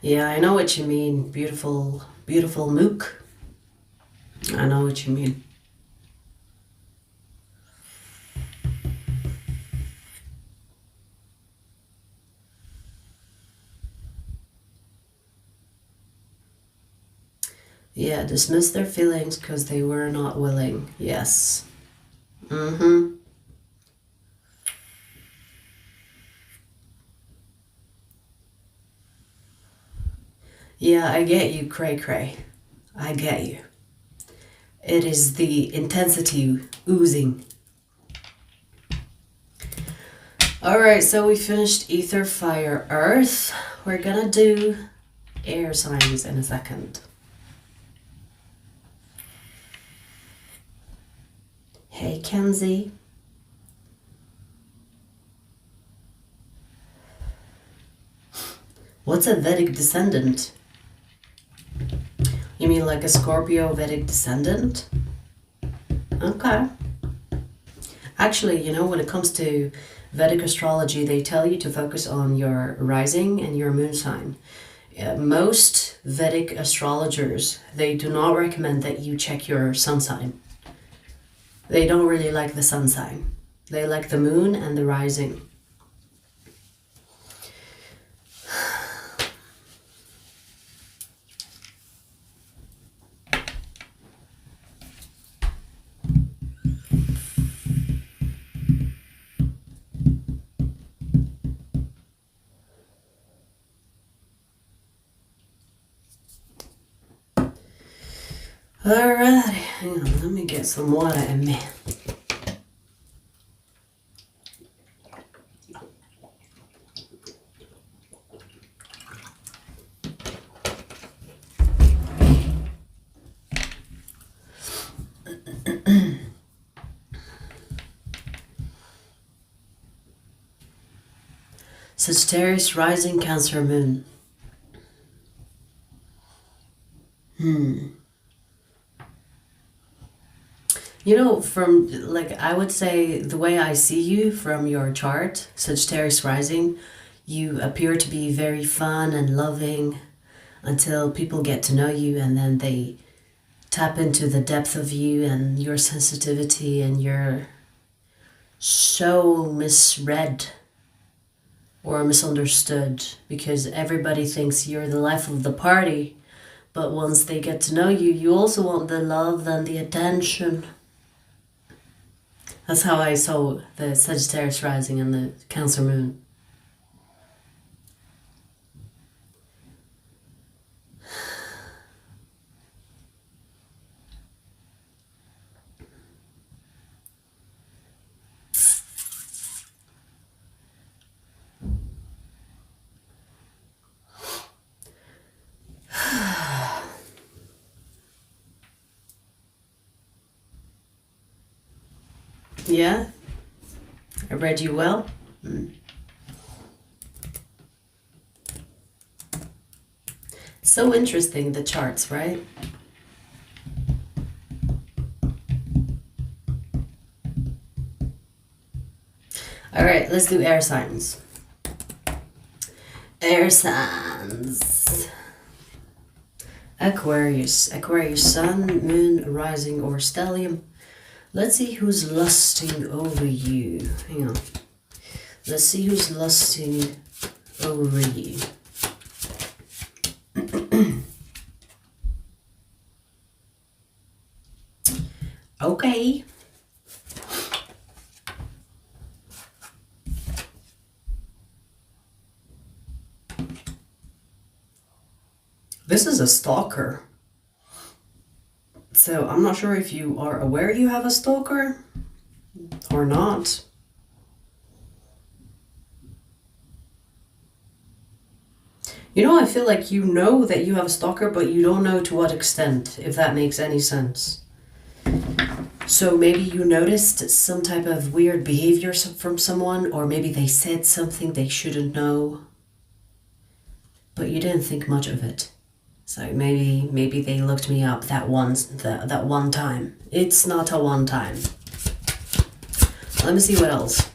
Yeah, I know what you mean. Beautiful, beautiful mook. I know what you mean. Yeah, dismiss their feelings because they were not willing. Yes. Mm-hmm. Yeah, I get you, cray-cray. I get you. It is the intensity oozing. Alright, so we finished Ether, Fire, Earth. We're gonna do air signs in a second. Hey, Kenzie. What's a Vedic descendant? You mean like a Scorpio Vedic descendant? Okay. Actually, you know, when it comes to Vedic astrology, they tell you to focus on your rising and your moon sign. Most Vedic astrologers, they do not recommend that you check your sun sign. They don't really like the sun sign. They like the moon and the rising. Alright, hang on, let me get some water in me. Sagittarius rising, Cancer moon. You know, from, like, I would say the way I see you from your chart, Sagittarius rising, you appear to be very fun and loving until people get to know you, and then they tap into the depth of you and your sensitivity, and you're so misread or misunderstood because everybody thinks you're the life of the party. But once they get to know you, you also want the love and the attention. That's how I saw the Sagittarius rising and the Cancer moon. Yeah, I read you well. So interesting, the charts, right? All right, let's do air signs. Air signs. Aquarius. Aquarius, sun, moon, rising, or stellium. Let's see who's lusting over you. Hang on. Let's see who's lusting over you. Okay. This is a stalker. So I'm not sure if you are aware you have a stalker or not. You know, I feel like you know that you have a stalker, but you don't know to what extent, if that makes any sense. So maybe you noticed some type of weird behavior from someone, or maybe they said something they shouldn't know, but you didn't think much of it. So maybe they looked me up that one time. It's not a one time. Let me see what else.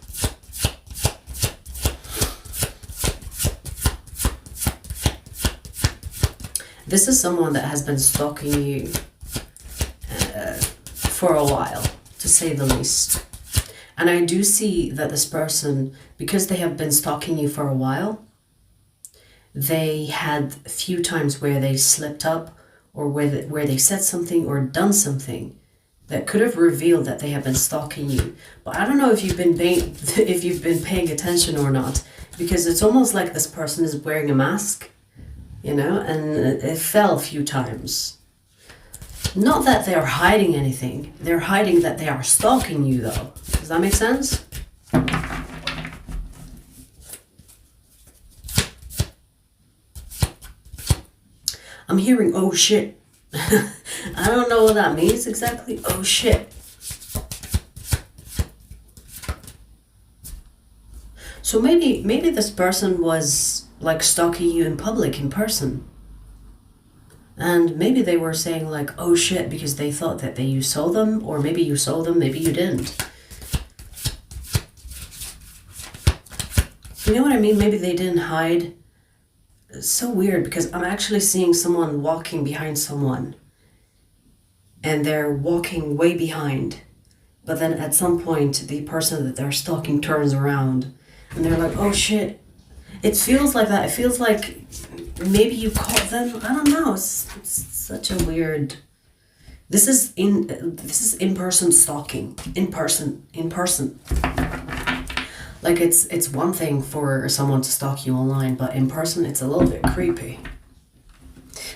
This is someone that has been stalking you for a while, to say the least. And I do see that this person, because they have been stalking you for a while, they had a few times where they slipped up, or where they said something or done something that could have revealed that they have been stalking you. But I don't know if you've been paying attention or not, because it's almost like this person is wearing a mask, you know, and it fell a few times. Not that they're hiding anything. They're hiding that they are stalking you, though. Does that make sense? I'm hearing, oh shit. I don't know what that means exactly. Oh shit. So maybe this person was like stalking you in public, in person. And maybe they were saying like, oh shit, because they thought that you saw them, or maybe you saw them, maybe you didn't. You know what I mean? Maybe they didn't hide. It's so weird, because I'm actually seeing someone walking behind someone, and they're walking way behind, but then at some point the person that they're stalking turns around and they're like, oh shit. It feels like that. It feels like maybe you caught them. I don't know. It's such a weird. This is in-person stalking. In person. Like it's one thing for someone to stalk you online, but in person it's a little bit creepy.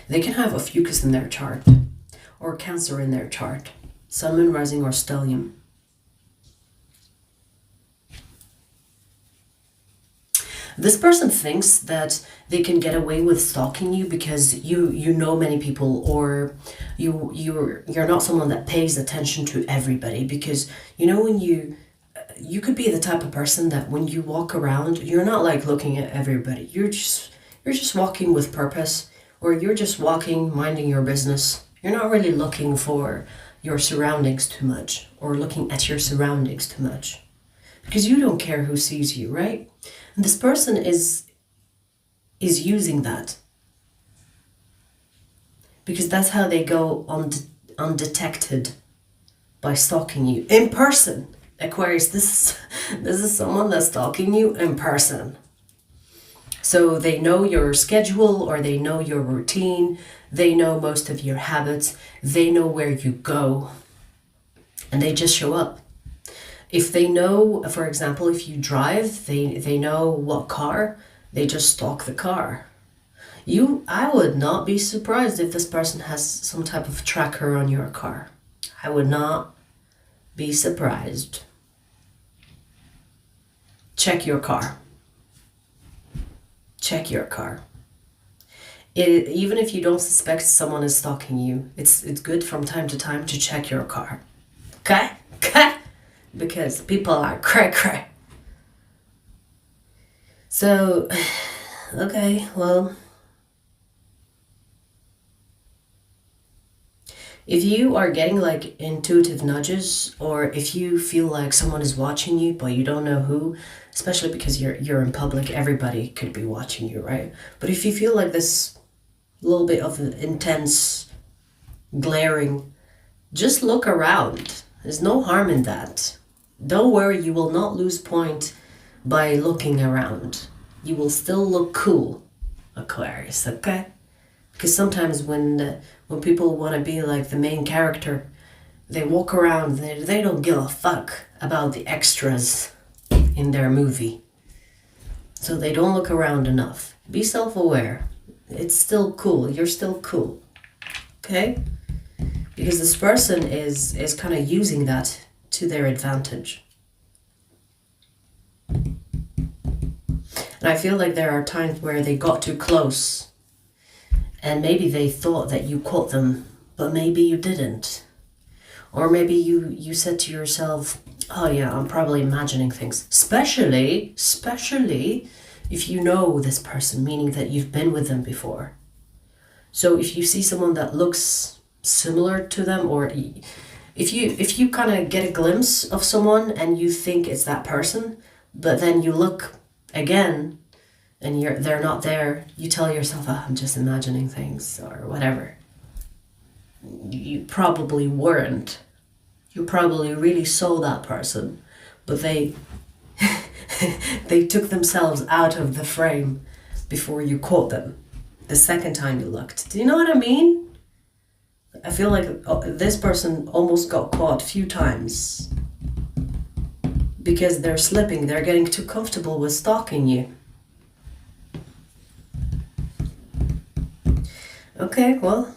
They can have Ophiuchus in their chart, or Cancer in their chart. Sun, Moon, Rising, or Stellium. This person thinks that they can get away with stalking you because you know many people, or you're not someone that pays attention to everybody, because you know when you could be the type of person that when you walk around, you're not like looking at everybody. You're just walking with purpose, or you're just walking, minding your business. You're not really looking for your surroundings too much, or looking at your surroundings too much, because you don't care who sees you, right? And this person is using that, because that's how they go undetected, by stalking you in person. Aquarius, this is someone that's stalking you in person. So they know your schedule, or they know your routine, they know most of your habits, they know where you go, and they just show up. If they know, for example, if you drive, they know what car, they just stalk the car. I would not be surprised if this person has some type of tracker on your car. I would not be surprised. Check your car. Check your car. Even if you don't suspect someone is stalking you, it's good from time to time to check your car. Okay? Okay? Because people are cray. So, okay, well, if you are getting like intuitive nudges, or if you feel like someone is watching you but you don't know who, especially because you're in public, everybody could be watching you, right? But if you feel like this little bit of intense glaring, just look around. There's no harm in that. Don't worry, you will not lose point by looking around. You will still look cool, Aquarius, okay? Because sometimes when people want to be like the main character, they walk around, they don't give a fuck about the extras in their movie. So they don't look around enough. Be self-aware. It's still cool. You're still cool, okay? Because this person is kind of using that to their advantage. And I feel like there are times where they got too close, and maybe they thought that you caught them, but maybe you didn't. Or maybe you said to yourself, oh yeah, I'm probably imagining things. Especially if you know this person, meaning that you've been with them before. So if you see someone that looks similar to them, or if you kind of get a glimpse of someone and you think it's that person, but then you look again and they're not there, you tell yourself, oh, I'm just imagining things, or whatever. You probably weren't. You probably really saw that person, but they they took themselves out of the frame before you caught them the second time you looked. Do you know what I mean? I feel like this person almost got caught a few times because they're slipping. They're getting too comfortable with stalking you. Okay, well,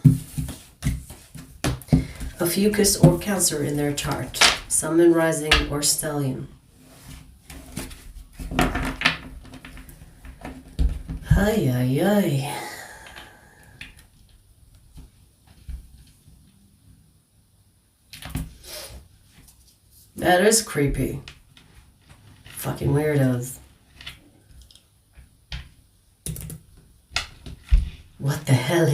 Ophiuchus or Cancer in their chart. Sun, Moon, Rising, or Stellium. Ay, ay, ay. That is creepy. Fucking weirdos. What the hell?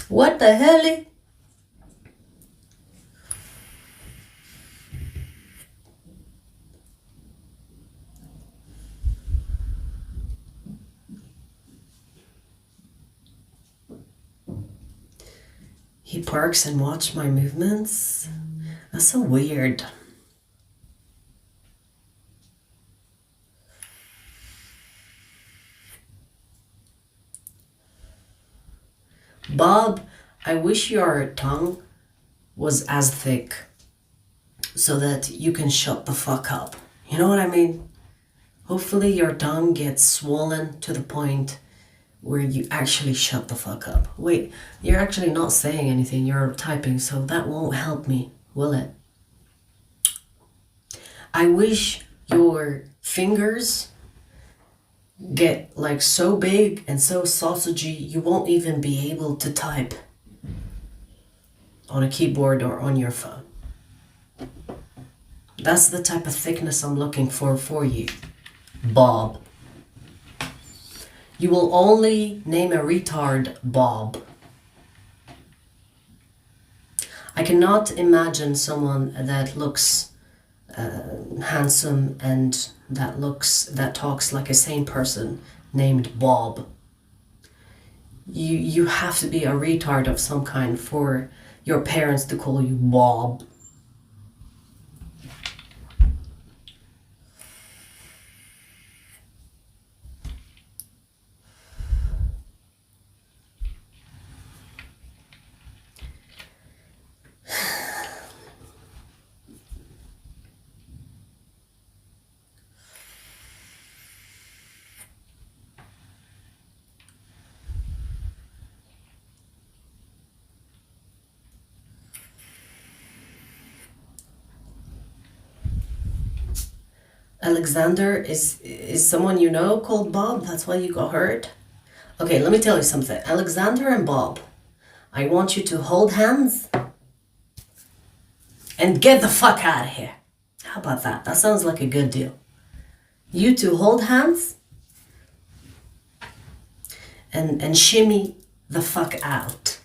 What the hell? He parks and watches my movements. That's so weird. Bob, I wish your tongue was as thick so that you can shut the fuck up. You know what I mean? Hopefully your tongue gets swollen to the point where you actually shut the fuck up. Wait, you're actually not saying anything, you're typing, so that won't help me, will it? I wish your fingers get like so big and so sausagey you won't even be able to type on a keyboard or on your phone. That's the type of thickness I'm looking for you, Bob. You will only name a retard Bob. I cannot imagine someone that looks handsome and that talks like a sane person named Bob. You have to be a retard of some kind for your parents to call you Bob. Alexander is someone you know called Bob? That's why you got hurt? Okay, let me tell you something. Alexander and Bob, I want you to hold hands and get the fuck out of here. How about that? That sounds like a good deal. You two hold hands and shimmy the fuck out.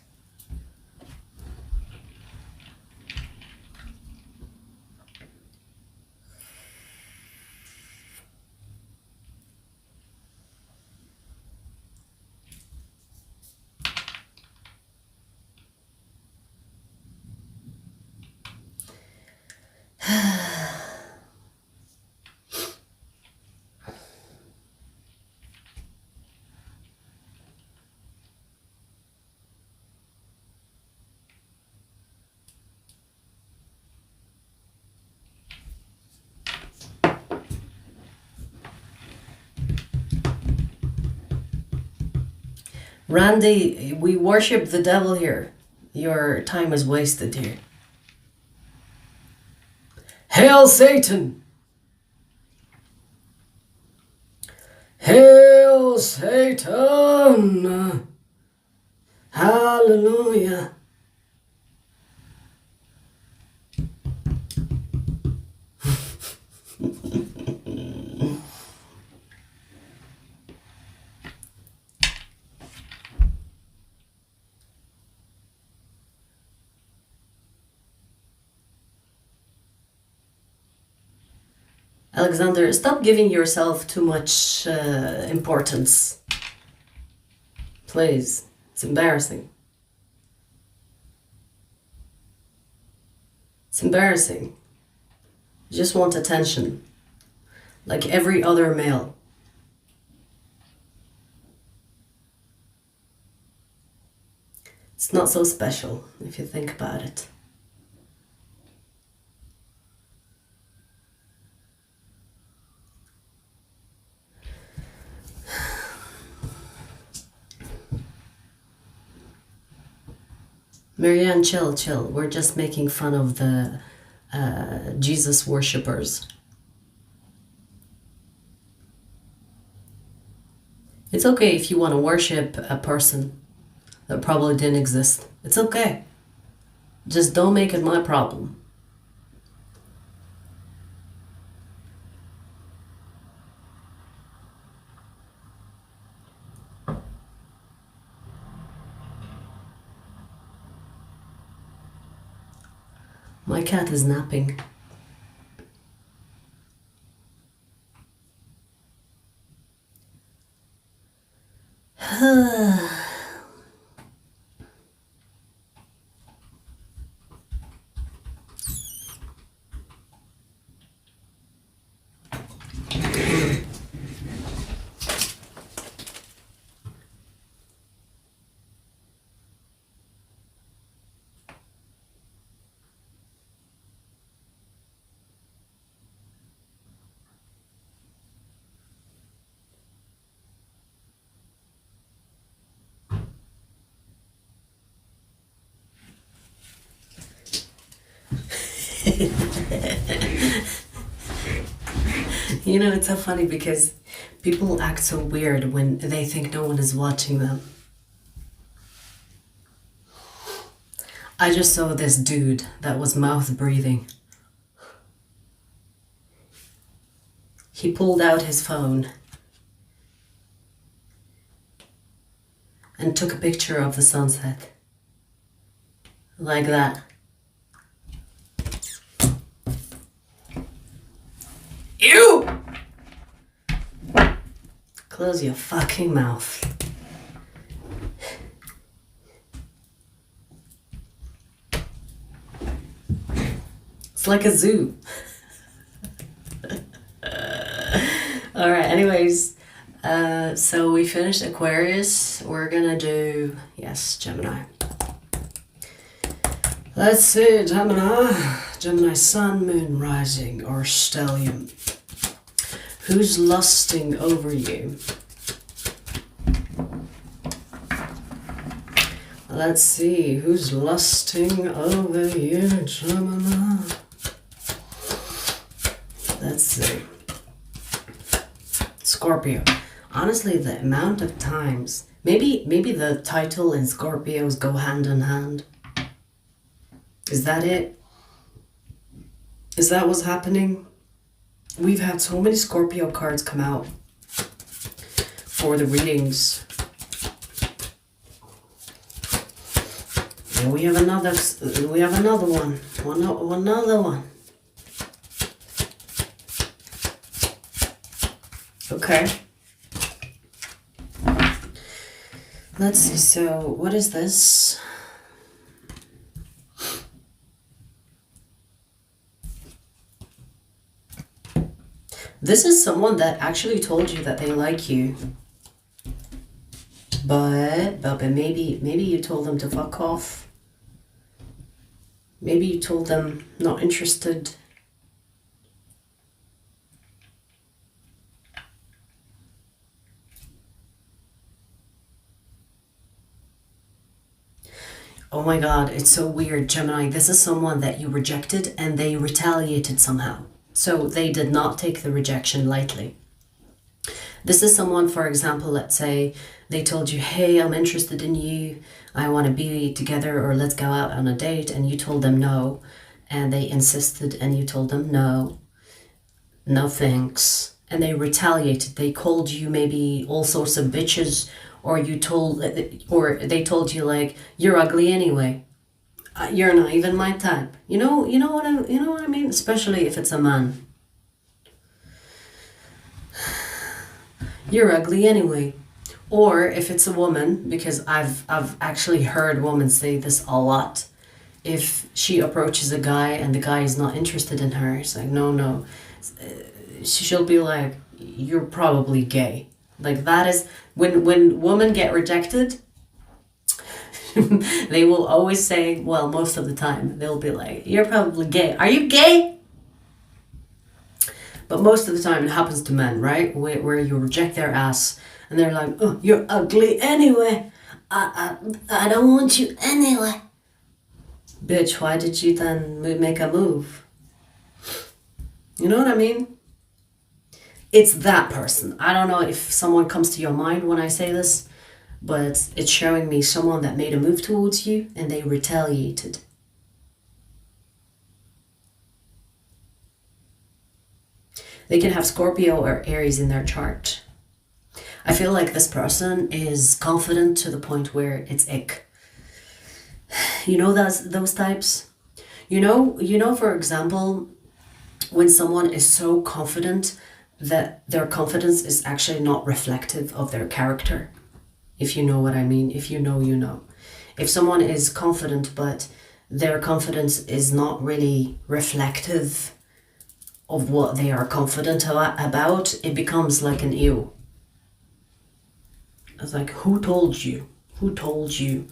Randy, we worship the devil here. Your time is wasted here. Hail Satan! Hail Satan! Hallelujah! Alexander, stop giving yourself too much importance. Please. It's embarrassing. It's embarrassing. You just want attention. Like every other male. It's not so special if you think about it. Marianne, chill. We're just making fun of the Jesus worshippers. It's okay if you want to worship a person that probably didn't exist. It's okay. Just don't make it my problem. My cat is napping. You know, it's so funny because people act so weird when they think no one is watching them. I just saw this dude that was mouth breathing. He pulled out his phone and took a picture of the sunset. Like that. Ew! Close your fucking mouth. It's like a zoo. Alright, anyways. So we finished Aquarius. We're gonna do, yes, Gemini. Let's see, Gemini. Gemini sun, moon, rising, or stellium. Who's lusting over you? Let's see, who's lusting over you, Gemini? Let's see. Scorpio. Honestly, the amount of times, maybe the title and Scorpios go hand in hand. Is that it? Is that what's happening? We've had so many Scorpio cards come out for the readings. And we have another one. Another one. Okay. Let's see, so what is this? This is someone that actually told you that they like you. But maybe you told them to fuck off. Maybe you told them not interested. Oh my god, it's so weird, Gemini. This is someone that you rejected and they retaliated somehow. So they did not take the rejection lightly. This is someone, for example, let's say they told you, hey, I'm interested in you. I want to be together, or let's go out on a date. And you told them no. And they insisted and you told them no. No thanks. And they retaliated. They called you maybe all sorts of bitches, or they told you like, you're ugly anyway. You're not even my type. You know what I mean? Especially if it's a man. You're ugly anyway. Or if it's a woman, because I've actually heard women say this a lot. If she approaches a guy and the guy is not interested in her, it's like, no. She'll be like, you're probably gay. Like that is, when women get rejected, they will always say, well, most of the time, they'll be like, you're probably gay. Are you gay? But most of the time it happens to men, right? Where you reject their ass and they're like, oh, you're ugly anyway. I don't want you anyway. Bitch, why did you then make a move? You know what I mean? It's that person. I don't know if someone comes to your mind when I say this, but it's showing me someone that made a move towards you and they retaliated. They can have Scorpio or Aries in their chart. I feel like this person is confident to the point where it's ick. You know those types? You know, for example, when someone is so confident that their confidence is actually not reflective of their character. If you know what I mean. If you know, you know. If someone is confident but their confidence is not really reflective of what they are confident about, it becomes like an ew. It's like, who told you? Who told you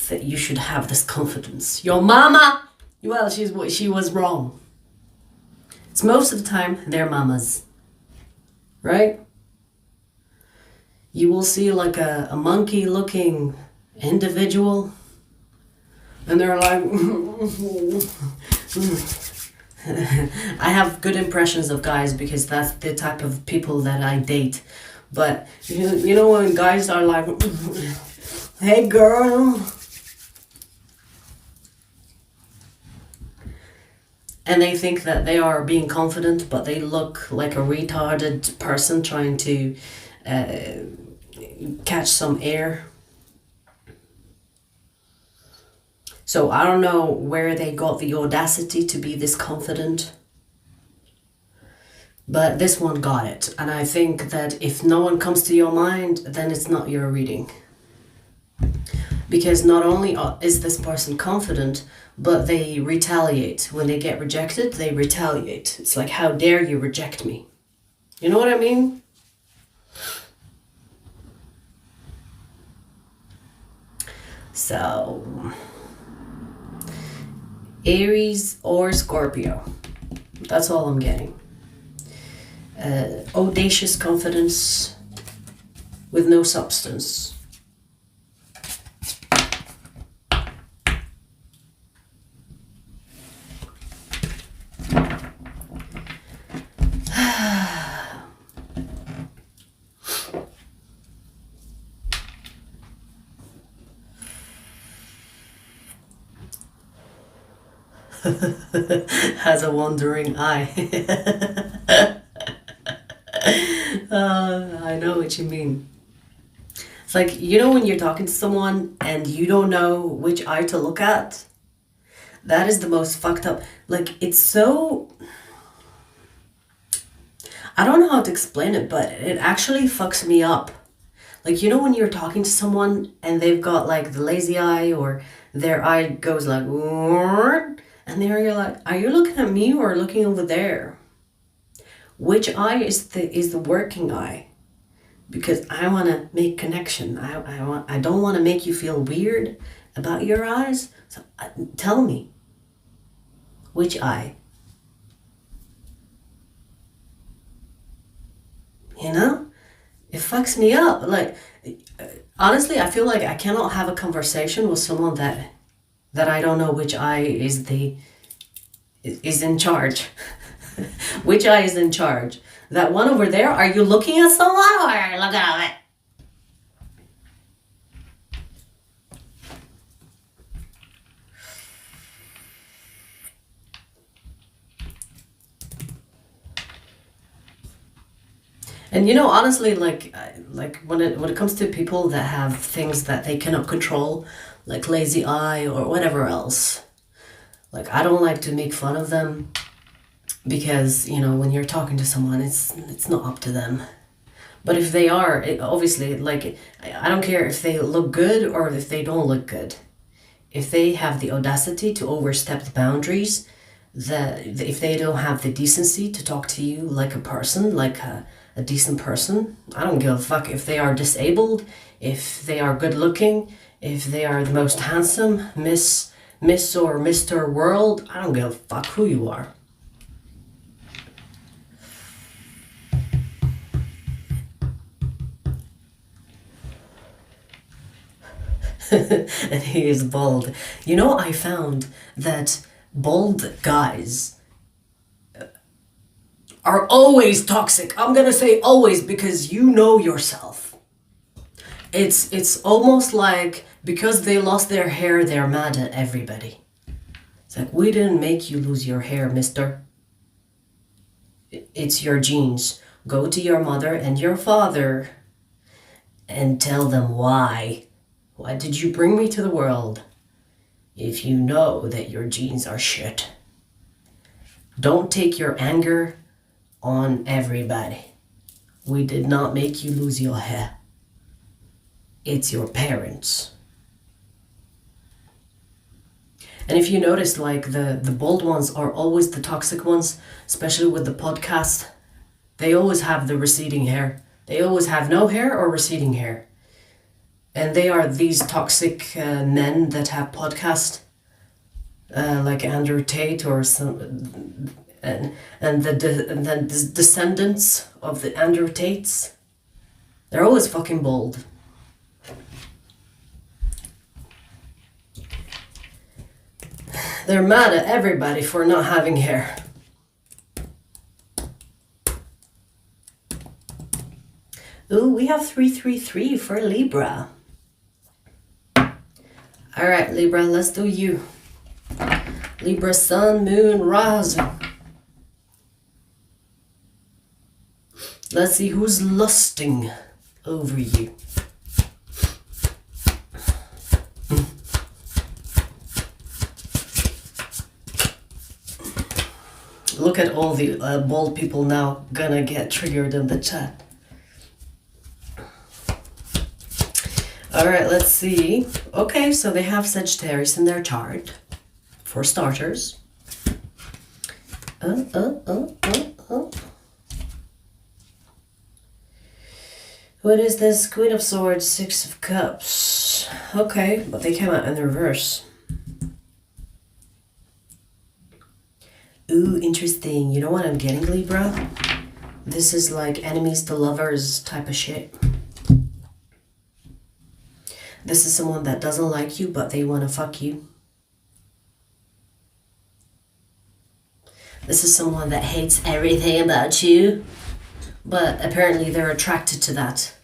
that you should have this confidence? Your mama? Well, she was wrong. It's most of the time their mamas. Right? You will see like a monkey looking individual and they're like I have good impressions of guys because that's the type of people that I date. But you know when guys are like, hey girl, and they think that they are being confident, but they look like a retarded person trying to catch some air. So I don't know where they got the audacity to be this confident, but this one got it. And I think that if no one comes to your mind, then it's not your reading. Because not only is this person confident, but they retaliate. When they get rejected, they retaliate. It's like, how dare you reject me? You know what I mean? So, Aries or Scorpio. That's all I'm getting. Audacious confidence with no substance. Has a wandering eye. I know what you mean. It's like, you know when you're talking to someone and you don't know which eye to look at? That is the most fucked up. Like, it's so... I don't know how to explain it, but it actually fucks me up. Like, you know when you're talking to someone and they've got like the lazy eye, or their eye goes like... And there you're like, are you looking at me or looking over there? Which eye is the working eye? Because I want to make connection. I don't want to make you feel weird about your eyes. So tell me, which eye? You know, it fucks me up. Like, honestly, I feel like I cannot have a conversation with someone that I don't know which eye is in charge. Which eye is in charge? That one over there? Are you looking at someone or are you looking at it? And you know, honestly, like when it comes to people that have things that they cannot control, like lazy eye or whatever else, like I don't like to make fun of them, because you know when you're talking to someone, it's not up to them. But if they are, obviously, like I don't care if they look good or if they don't look good. If they have the audacity to overstep the boundaries, if they don't have the decency to talk to you like a person, like a decent person, I don't give a fuck if they are disabled, if they are good looking, if they are the most handsome, Miss or Mr. World, I don't give a fuck who you are. And he is bald. You know, I found that bald guys are always toxic. I'm gonna say always, because you know yourself. It's almost like because they lost their hair, they're mad at everybody. It's like, we didn't make you lose your hair, mister. It's your genes. Go to your mother and your father and tell them why. Why did you bring me to the world if you know that your genes are shit? Don't take your anger on everybody. We did not make you lose your hair. It's your parents. And if you notice, like the bald ones are always the toxic ones, especially with the podcast. They always have the receding hair. They always have no hair or receding hair. And they are these toxic men that have podcasts, like Andrew Tate or some, and the descendants of the Andrew Tates. They're always fucking bald. They're mad at everybody for not having hair. Ooh, we have 333 for Libra. All right, Libra, let's do you. Libra, sun, moon, rising. Let's see who's lusting over you. Look at all the bold people now gonna get triggered in the chat. All right, let's see. Okay, so they have Sagittarius in their chart, for starters. What is this? Queen of Swords, Six of Cups. Okay, but they came out in the reverse. Ooh, interesting. You know what I'm getting, Libra? This is like enemies to lovers type of shit. This is someone that doesn't like you, but they want to fuck you. This is someone that hates everything about you, but apparently they're attracted to that.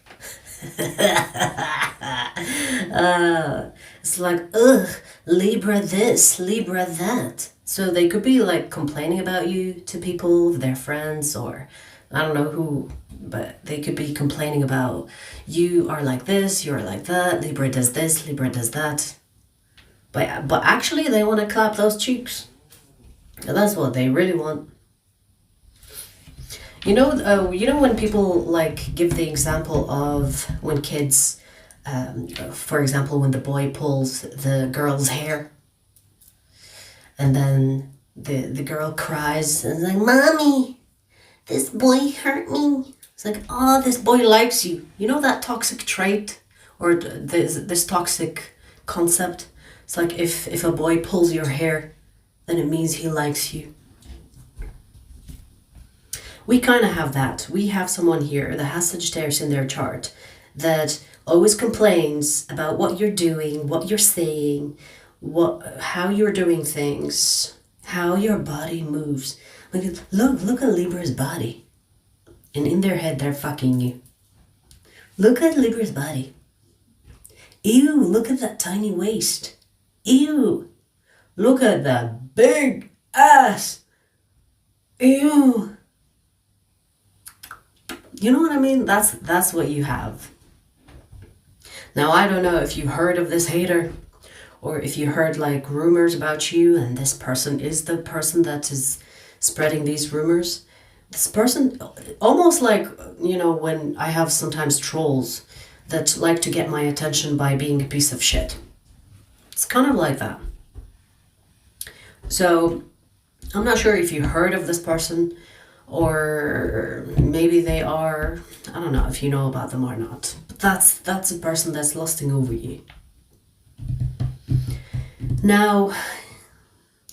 It's like, ugh, Libra this, Libra that. So they could be like complaining about you to people, their friends, or I don't know who, but they could be complaining about you are like this, you're like that, Libra does this, Libra does that. But actually they want to clap those cheeks. And that's what they really want. You know when people like give the example of when kids, for example, when the boy pulls the girl's hair, and then the girl cries and is like, "Mommy, this boy hurt me." It's like, oh, this boy likes you. You know that toxic trait or this toxic concept? It's like if a boy pulls your hair, then it means he likes you. We kind of have that. We have someone here that has Sagittarius in their chart that always complains about what you're doing, what you're saying, how you're doing things, how your body moves. Look at Libra's body. And in their head, they're fucking you. Look at Libra's body. Ew, look at that tiny waist. Ew, look at that big ass. Ew. You know what I mean? That's what you have. Now, I don't know if you heard of this hater or if you heard like rumors about you and this person is the person that is spreading these rumors. This person, almost like, you know, when I have sometimes trolls that like to get my attention by being a piece of shit. It's kind of like that. So, I'm not sure if you heard of this person or maybe they are, I don't know if you know about them or not. But that's a person that's lusting over you. Now,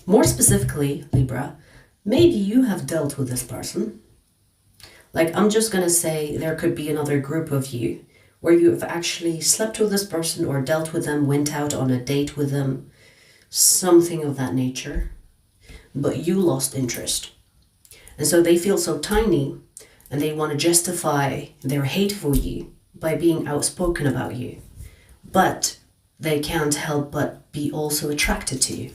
more specifically, Libra, maybe you have dealt with this person. Like, I'm just gonna say there could be another group of you where you have actually slept with this person or dealt with them, went out on a date with them, something of that nature, but you lost interest. And so they feel so tiny and they want to justify their hate for you by being outspoken about you. But they can't help but be also attracted to you.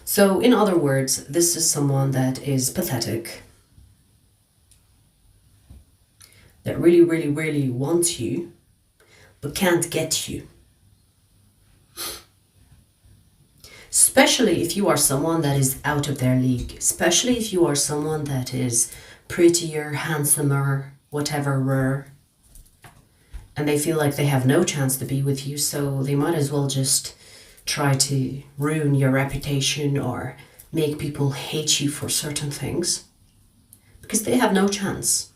So in other words, this is someone that is pathetic, that really, really, really wants you, but can't get you. Especially if you are someone that is out of their league. Especially if you are someone that is prettier, handsomer, whatever, and they feel like they have no chance to be with you, so they might as well just try to ruin your reputation or make people hate you for certain things because they have no chance.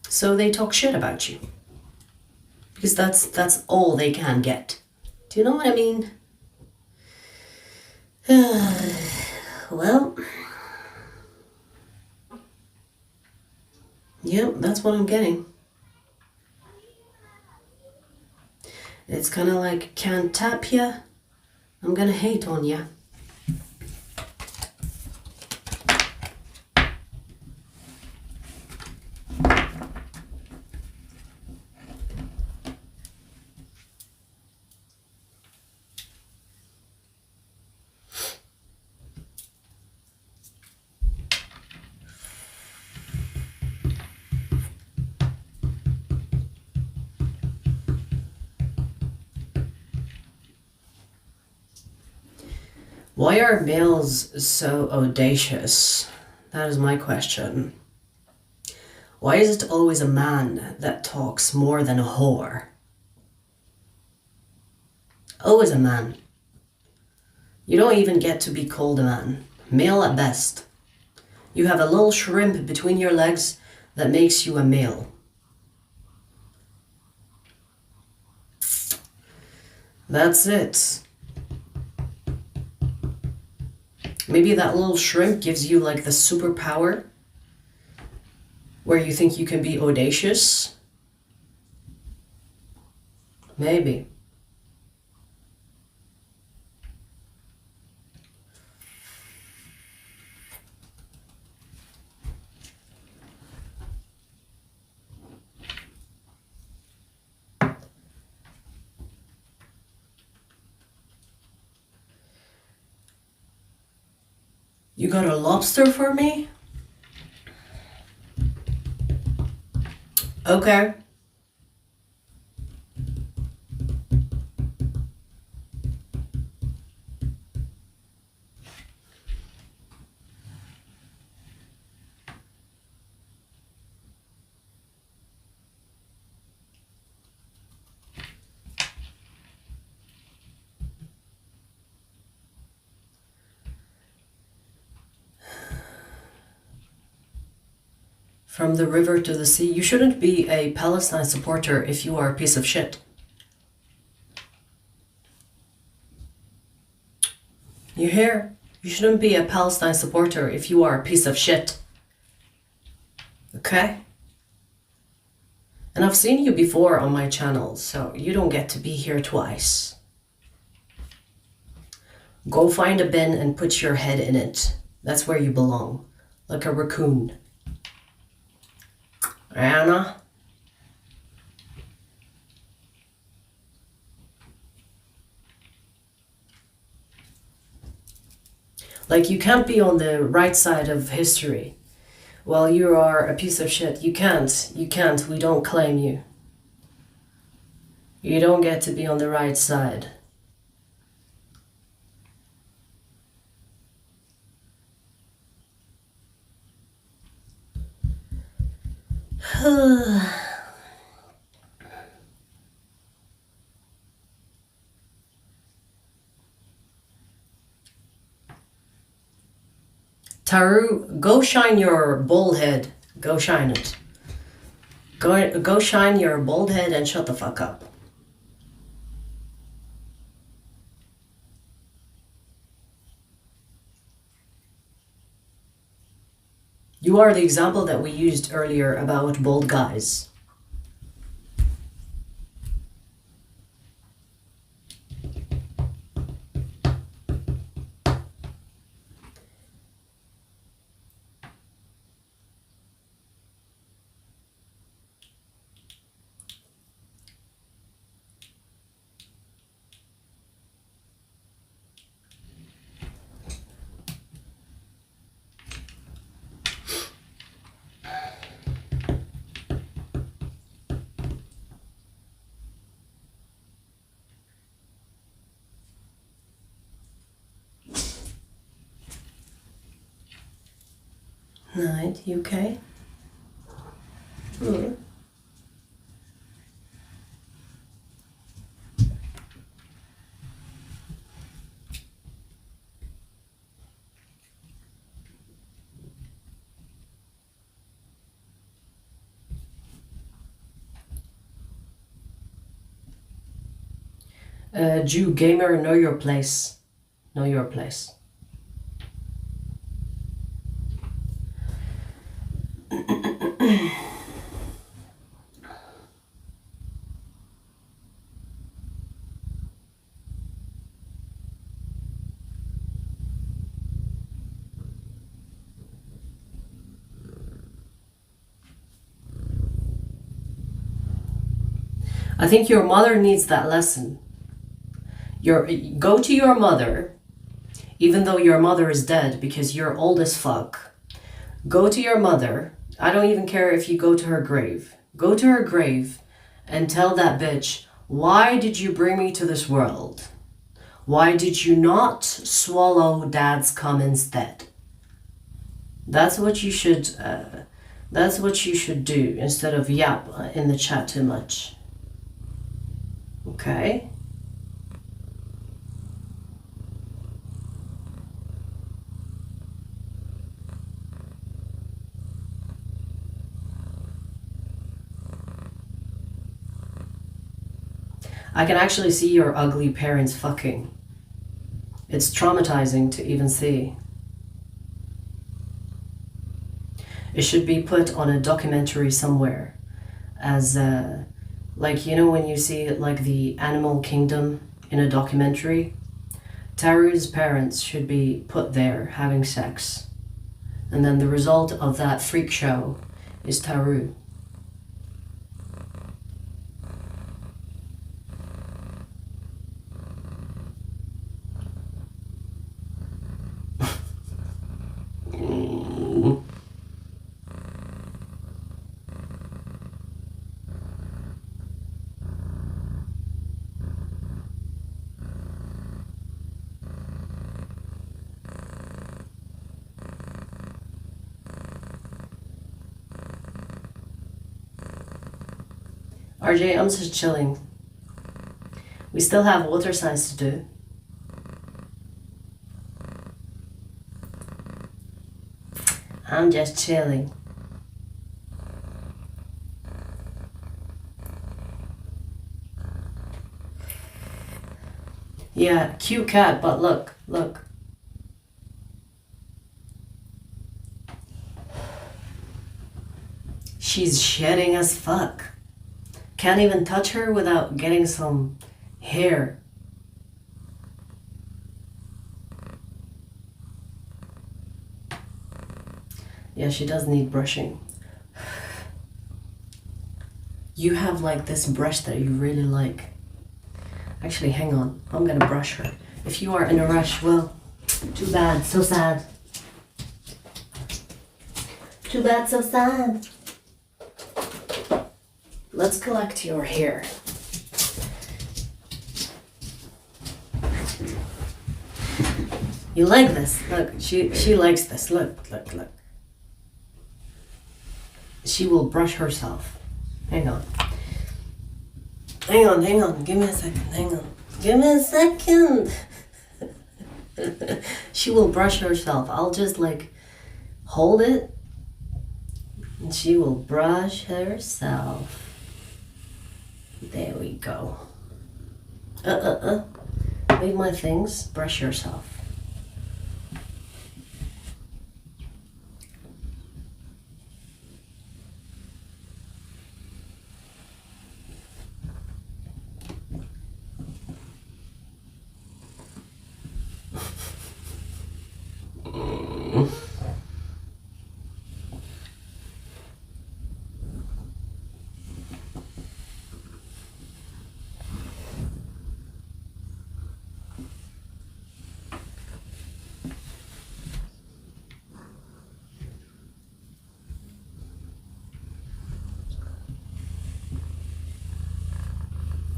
So they talk shit about you because that's all they can get. Do you know what I mean? Well, yeah, that's what I'm getting. It's kind of like, can't tap ya, I'm gonna hate on ya. Why are males so audacious? That is my question. Why is it always a man that talks more than a whore? Always a man. You don't even get to be called a man. Male at best. You have a little shrimp between your legs that makes you a male. That's it. Maybe that little shrimp gives you like the superpower where you think you can be audacious. Maybe. You got a lobster for me? Okay. From the river to the sea. You shouldn't be a Palestine supporter if you are a piece of shit. You hear? You shouldn't be a Palestine supporter if you are a piece of shit. Okay? And I've seen you before on my channel, so you don't get to be here twice. Go find a bin and put your head in it. That's where you belong. Like a raccoon. Anna? Like, you can't be on the right side of history. Well, you are a piece of shit. You can't. You can't. We don't claim you. You don't get to be on the right side. Taru, go shine your bald head. Go shine it. Go shine your bald head and shut the fuck up. You are the example that we used earlier about bald guys. Night, you okay? Mm. Jew gamer, know your place. Know your place. I think your mother needs that lesson. Go to your mother, even though your mother is dead because you're old as fuck. Go to your mother. I don't even care if you go to her grave. Go to her grave and tell that bitch, why did you bring me to this world? Why did you not swallow dad's cum instead? That's what you should do instead of yap in the chat too much. Okay? I can actually see your ugly parents fucking. It's traumatizing to even see. It should be put on a documentary somewhere as like, you know, when you see like the animal kingdom in a documentary, Taru's parents should be put there having sex. And then the result of that freak show is Taru. RJ, I'm just chilling. We still have water signs to do. I'm just chilling. Yeah, cute cat, but look. She's shedding as fuck. Can't even touch her without getting some hair. Yeah, she does need brushing. You have like this brush that you really like. Actually, hang on. I'm gonna brush her. If you are in a rush, well, too bad, so sad. Too bad, so sad. Let's collect your hair. You like this? Look, she likes this. Look. She will brush herself. Hang on. Give me a second. Give me a second. She will brush herself. I'll just like hold it and she will brush herself. There we go. Leave my things. Brush yourself.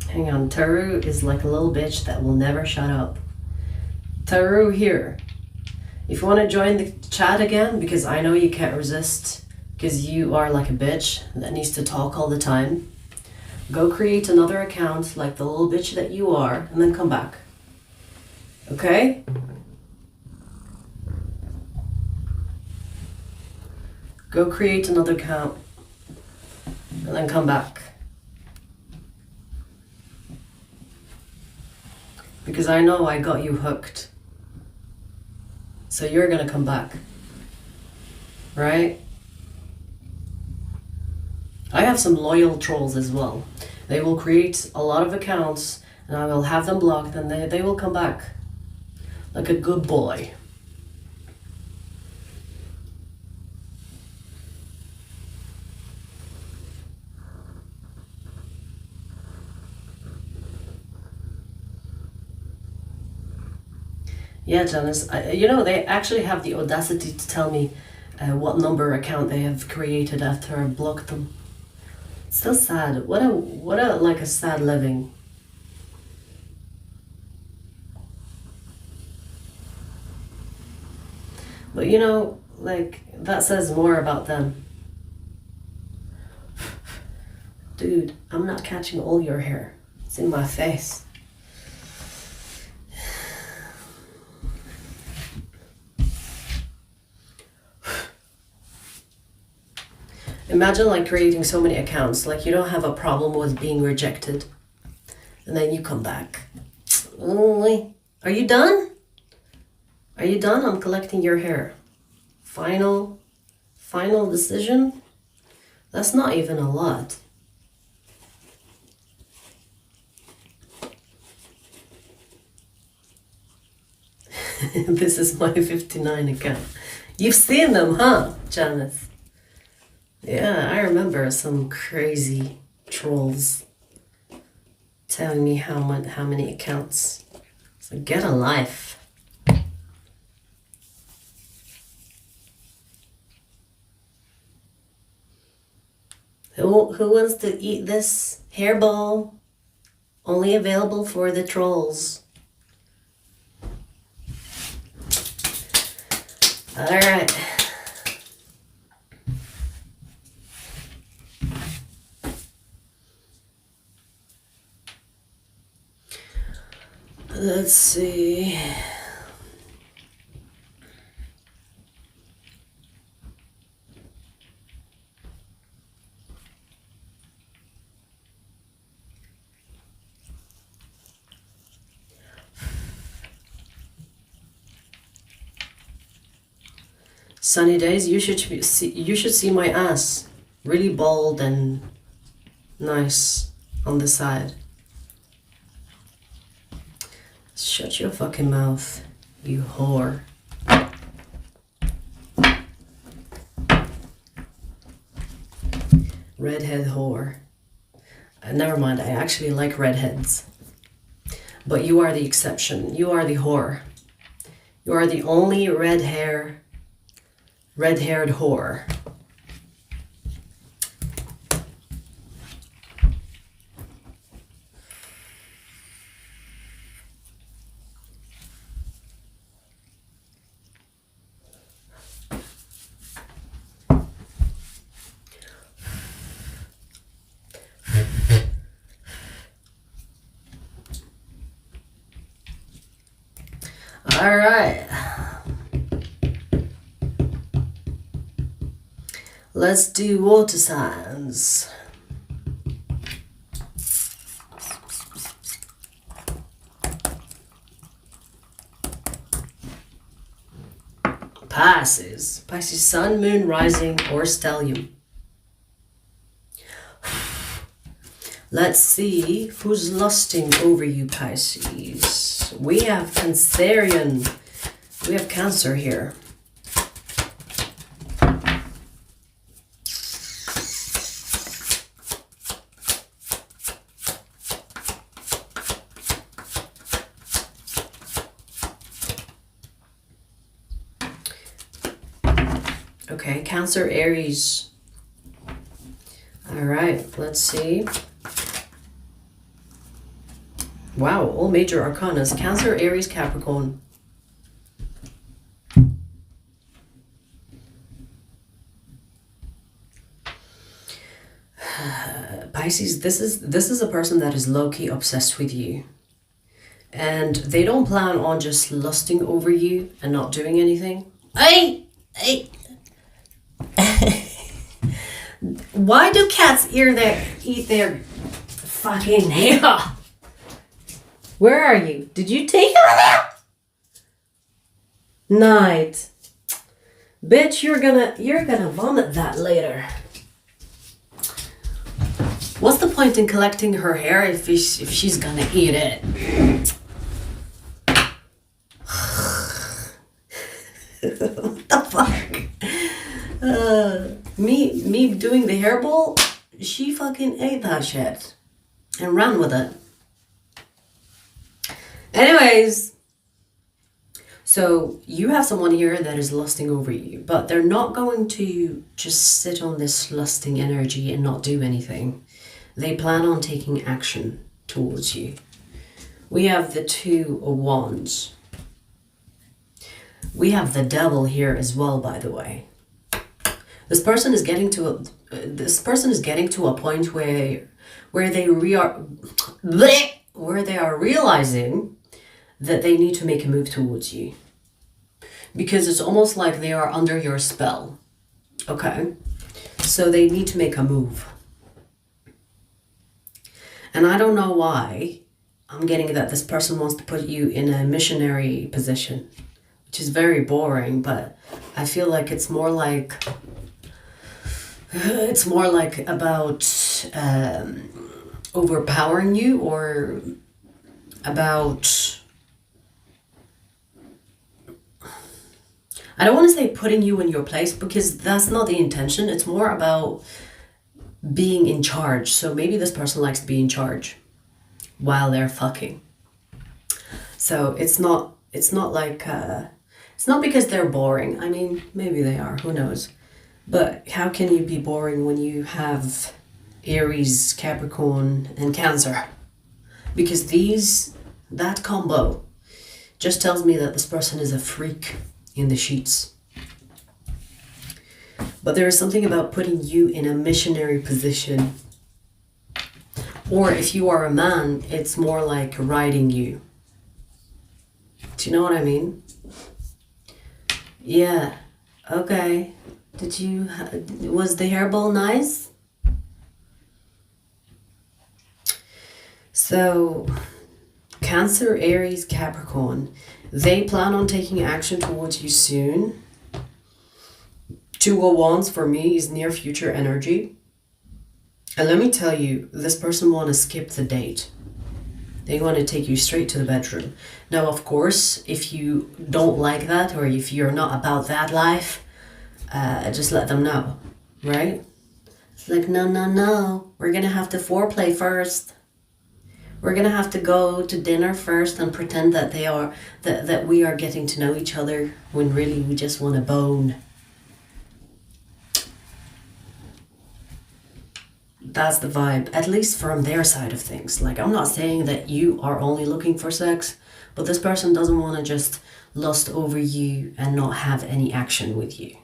Hang on, Taru is like a little bitch that will never shut up. Taru here. If you want to join the chat again, because I know you can't resist, because you are like a bitch that needs to talk all the time, go create another account like the little bitch that you are, and then come back. Okay? Go create another account, and then come back. Because I know I got you hooked. So you're gonna come back. Right? I have some loyal trolls as well. They will create a lot of accounts and I will have them blocked and they will come back. Like a good boy. Yeah, Janice. You know, they actually have the audacity to tell me what number account they have created after I blocked them. It's so sad. What a like a sad living. But you know, like, that says more about them. Dude, I'm not catching all your hair. It's in my face. Imagine like creating so many accounts, like you don't have a problem with being rejected. And then you come back. Are you done? Are you done? I'm collecting your hair. Final decision? That's not even a lot. This is my 59 account. You've seen them, huh, Janice? Yeah, I remember some crazy trolls telling me how many accounts. So get a life. Who wants to eat this hairball? Only available for the trolls. All right. Let's see. Sunny days, you should see my ass. Really bald and nice on the side. Shut your fucking mouth, you whore. Redhead whore. Never mind, I actually like redheads. But you are the exception. You are the whore. You are the only red-haired whore. All right. Let's do water signs. Pisces. Pisces sun, moon, rising, or stellium. Let's see who's lusting over you, Pisces. We have Cancerian. We have Cancer here. Okay, Cancer, Aries. All right, let's see. Wow, all major arcanas. Cancer, Aries, Capricorn. Pisces, this is a person that is low-key obsessed with you. And they don't plan on just lusting over you and not doing anything. Hey! Why do cats eat their fucking hair? Where are you? Did you take him out? Night. Bitch, you're gonna vomit that later. What's the point in collecting her hair if she's gonna eat it? What the fuck? Me doing the hairball, she fucking ate that shit and ran with it. Anyways, So you have someone here that is lusting over you, but they're not going to just sit on this lusting energy and not do anything. They plan on taking action towards you. We have the Two of Wands. We have the Devil here as well, by the way. This person is getting to a point where they are realizing that they need to make a move towards you, because it's almost like they are under your spell. Okay, so they need to make a move, and I don't know why I'm getting that this person wants to put you in a missionary position, which is very boring, but I feel like it's more like about overpowering you, or about, I don't want to say putting you in your place, because that's not the intention. It's more about being in charge. So maybe this person likes to be in charge while they're fucking. So it's not like it's not because they're boring. I mean, maybe they are, who knows. But how can you be boring when you have Aries, Capricorn, and Cancer? Because that combo just tells me that this person is a freak in the sheets. But there is something about putting you in a missionary position. Or if you are a man, it's more like riding you. Do you know what I mean? Yeah. Okay. Was the hairball nice? So, Cancer, Aries, Capricorn, they plan on taking action towards you soon. Two of Wands for me is near future energy. And let me tell you, this person want to skip the date. They want to take you straight to the bedroom. Now, of course, if you don't like that, or if you're not about that life, just let them know, right? It's like, no, we're gonna have to foreplay first. We're gonna have to go to dinner first and pretend that that we are getting to know each other, when really we just want to bone. That's the vibe, at least from their side of things. Like, I'm not saying that you are only looking for sex, but this person doesn't want to just lust over you and not have any action with you.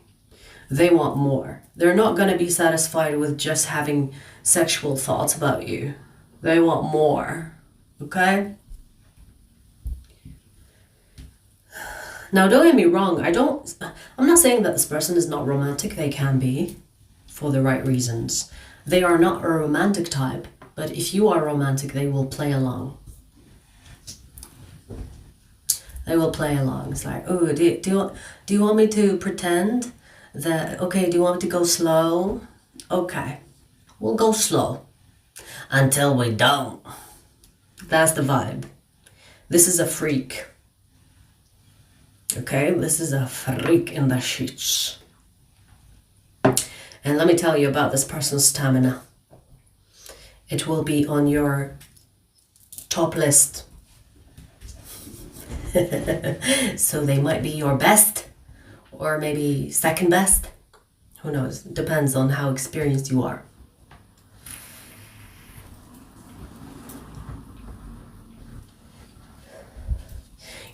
They want more. They're not going to be satisfied with just having sexual thoughts about you. They want more. Okay? Now, don't get me wrong. I'm not saying that this person is not romantic. They can be, for the right reasons. They are not a romantic type, but if you are romantic, they will play along. They will play along. It's like, oh, do you want me to pretend that, okay, do you want me to go slow? Okay, we'll go slow until we don't. That's the vibe. This is a freak. Okay, this is a freak in the sheets. And let me tell you about this person's stamina. It will be on your top list. So they might be your best, or maybe second best. Who knows? Depends on how experienced you are.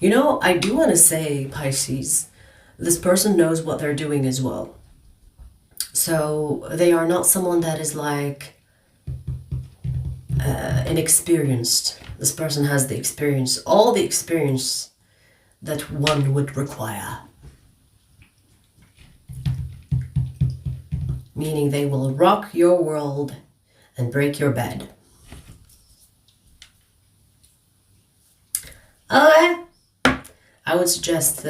You know, I do want to say, Pisces, this person knows what they're doing as well. So they are not someone that is like inexperienced. This person has the experience, all the experience that one would require. Meaning they will rock your world and break your bed. Okay. I would suggest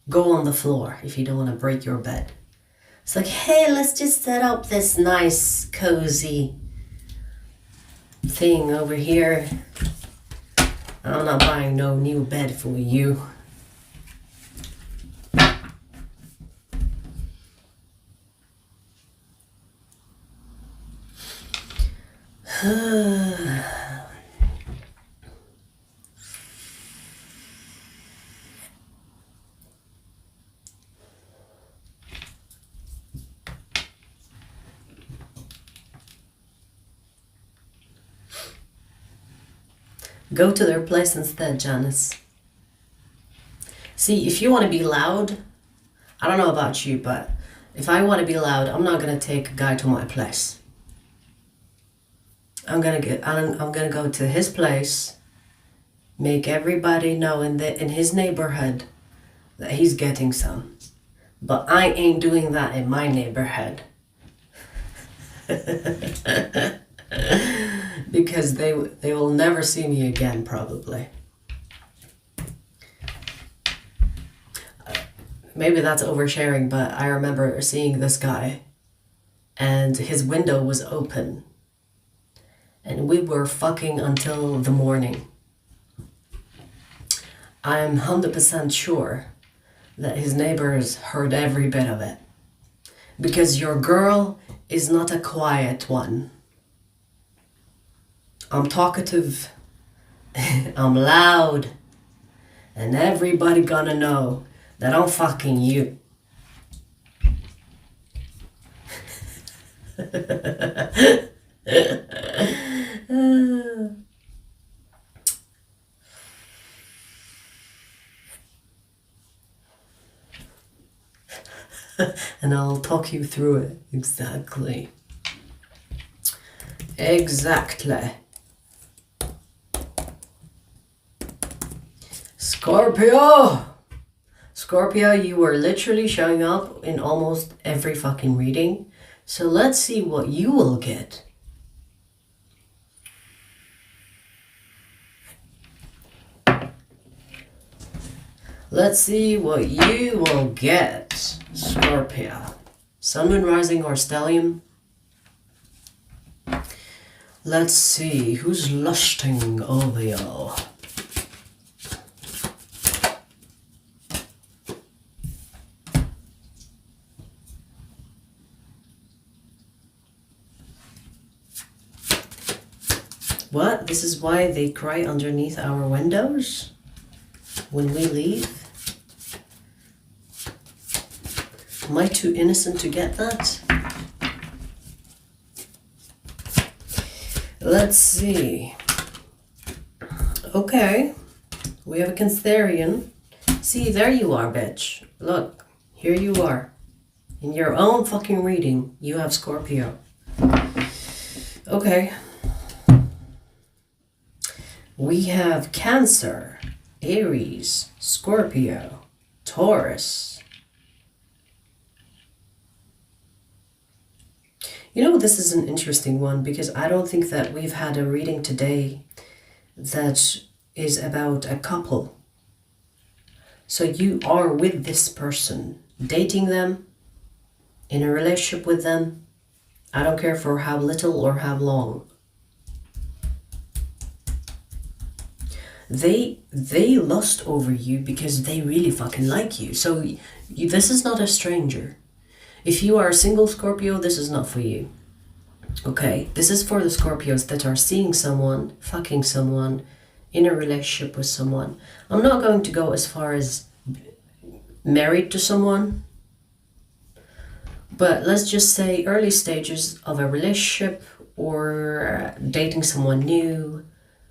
go on the floor if you don't want to break your bed. It's like, hey, let's just set up this nice, cozy thing over here. I'm not buying no new bed for you. Go to their place instead, Janice. See, if you want to be loud, I don't know about you, but if I want to be loud, I'm not gonna take a guy to my place. I'm gonna go to his place, make everybody know in his neighborhood that he's getting some. But I ain't doing that in my neighborhood. Because they will never see me again, probably. Maybe that's oversharing, but I remember seeing this guy and his window was open and we were fucking until the morning. I'm 100% sure that his neighbors heard every bit of it, because your girl is not a quiet one. I'm talkative, I'm loud, and everybody gonna know that I'm fucking you. And I'll talk you through it. Exactly. Scorpio! Scorpio, you were literally showing up in almost every fucking reading. So let's see what you will get. Let's see what you will get, Scorpio. Sun, Moon, Rising, or Stellium. Let's see who's lusting over you. What? This is why they cry underneath our windows when we leave? Am I too innocent to get that? Let's see. Okay. We have a Cancerian. See, there you are, bitch. Look, here you are. In your own fucking reading, you have Scorpio. Okay. We have Cancer, Aries, Scorpio, Taurus. You know, this is an interesting one because I don't think that we've had a reading today that is about a couple. So you are with this person, dating them, in a relationship with them. I don't care for how little or how long. They lust over you because they really fucking like you. So this is not a stranger. If you are a single Scorpio, this is not for you. Okay, this is for the Scorpios that are seeing someone, fucking someone, in a relationship with someone. I'm not going to go as far as married to someone, but let's just say early stages of a relationship or dating someone new,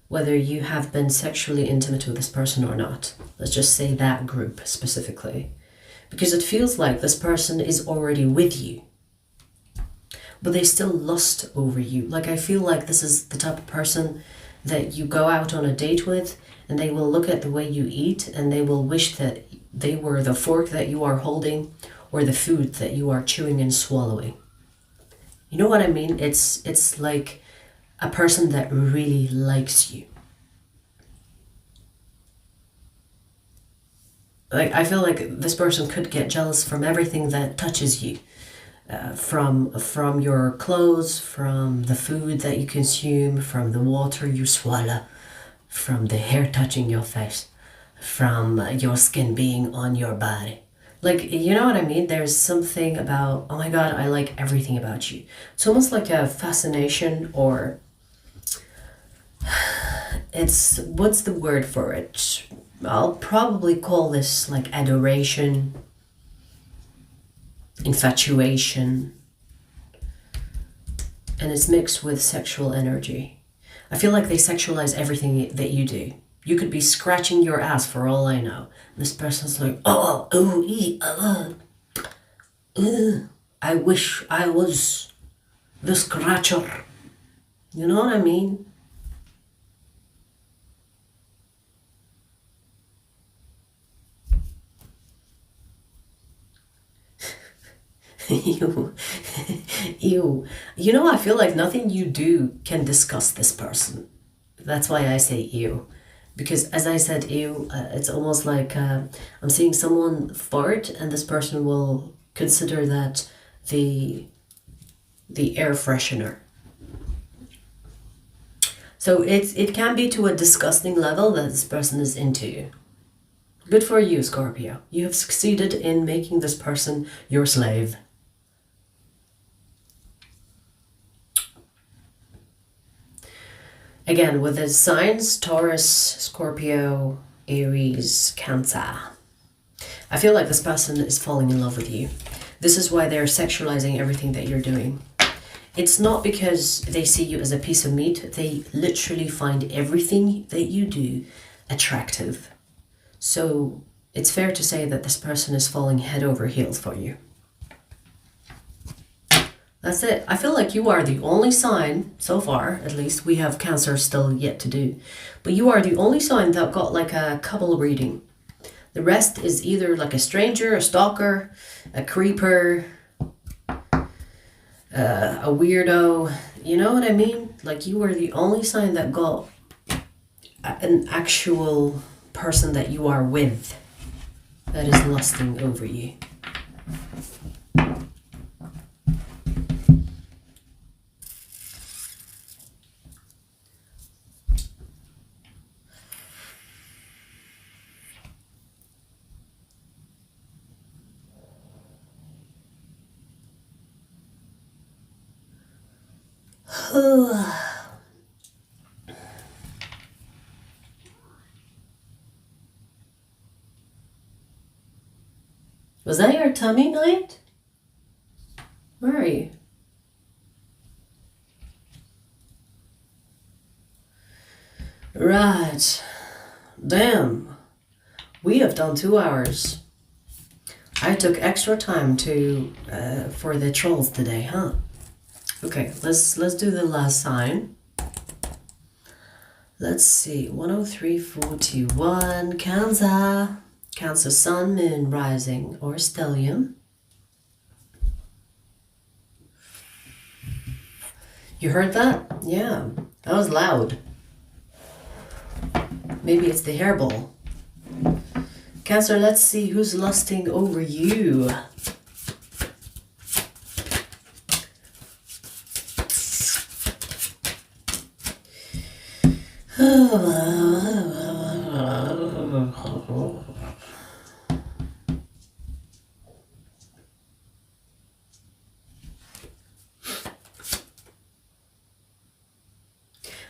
whether you have been sexually intimate with this person or not. Let's just say that group specifically. Because it feels like this person is already with you, but they still lust over you. Like, I feel like this is the type of person that you go out on a date with and they will look at the way you eat and they will wish that they were the fork that you are holding or the food that you are chewing and swallowing. You know what I mean? It's like a person that really likes you. Like, I feel like this person could get jealous from everything that touches you. From your clothes, from the food that you consume, from the water you swallow, from the hair touching your face, from your skin being on your body. Like, you know what I mean? There's something about, oh my God, I like everything about you. It's almost like a fascination, or it's, what's the word for it? I'll probably call this like adoration, infatuation, and it's mixed with sexual energy. I feel like they sexualize everything that you do. You could be scratching your ass for all I know. This person's like, I wish I was the scratcher. You know what I mean? Ew. Ew. You know, I feel like nothing you do can disgust this person. That's why I say ew. Because as I said, ew, it's almost like I'm seeing someone fart and this person will consider that the air freshener. So it can be to a disgusting level that this person is into you. Good for you, Scorpio. You have succeeded in making this person your slave. Again, with the signs, Taurus, Scorpio, Aries, Cancer. I feel like this person is falling in love with you. This is why they're sexualizing everything that you're doing. It's not because they see you as a piece of meat. They literally find everything that you do attractive. So it's fair to say that this person is falling head over heels for you. That's it. I feel like you are the only sign, so far at least, we have Cancer still yet to do, but you are the only sign that got like a couple reading. The rest is either like a stranger, a stalker, a creeper, a weirdo. You know what I mean? Like you are the only sign that got an actual person that you are with that is lusting over you. Was that your tummy night? Where are you? Right. Damn. We have done 2 hours. I took extra time to for the trolls today, huh? Okay, let's do the last sign. Let's see. 10341 Cancer. Cancer Sun, Moon, Rising, or Stellium. You heard that? Yeah, that was loud. Maybe it's the hairball. Cancer, let's see who's lusting over you.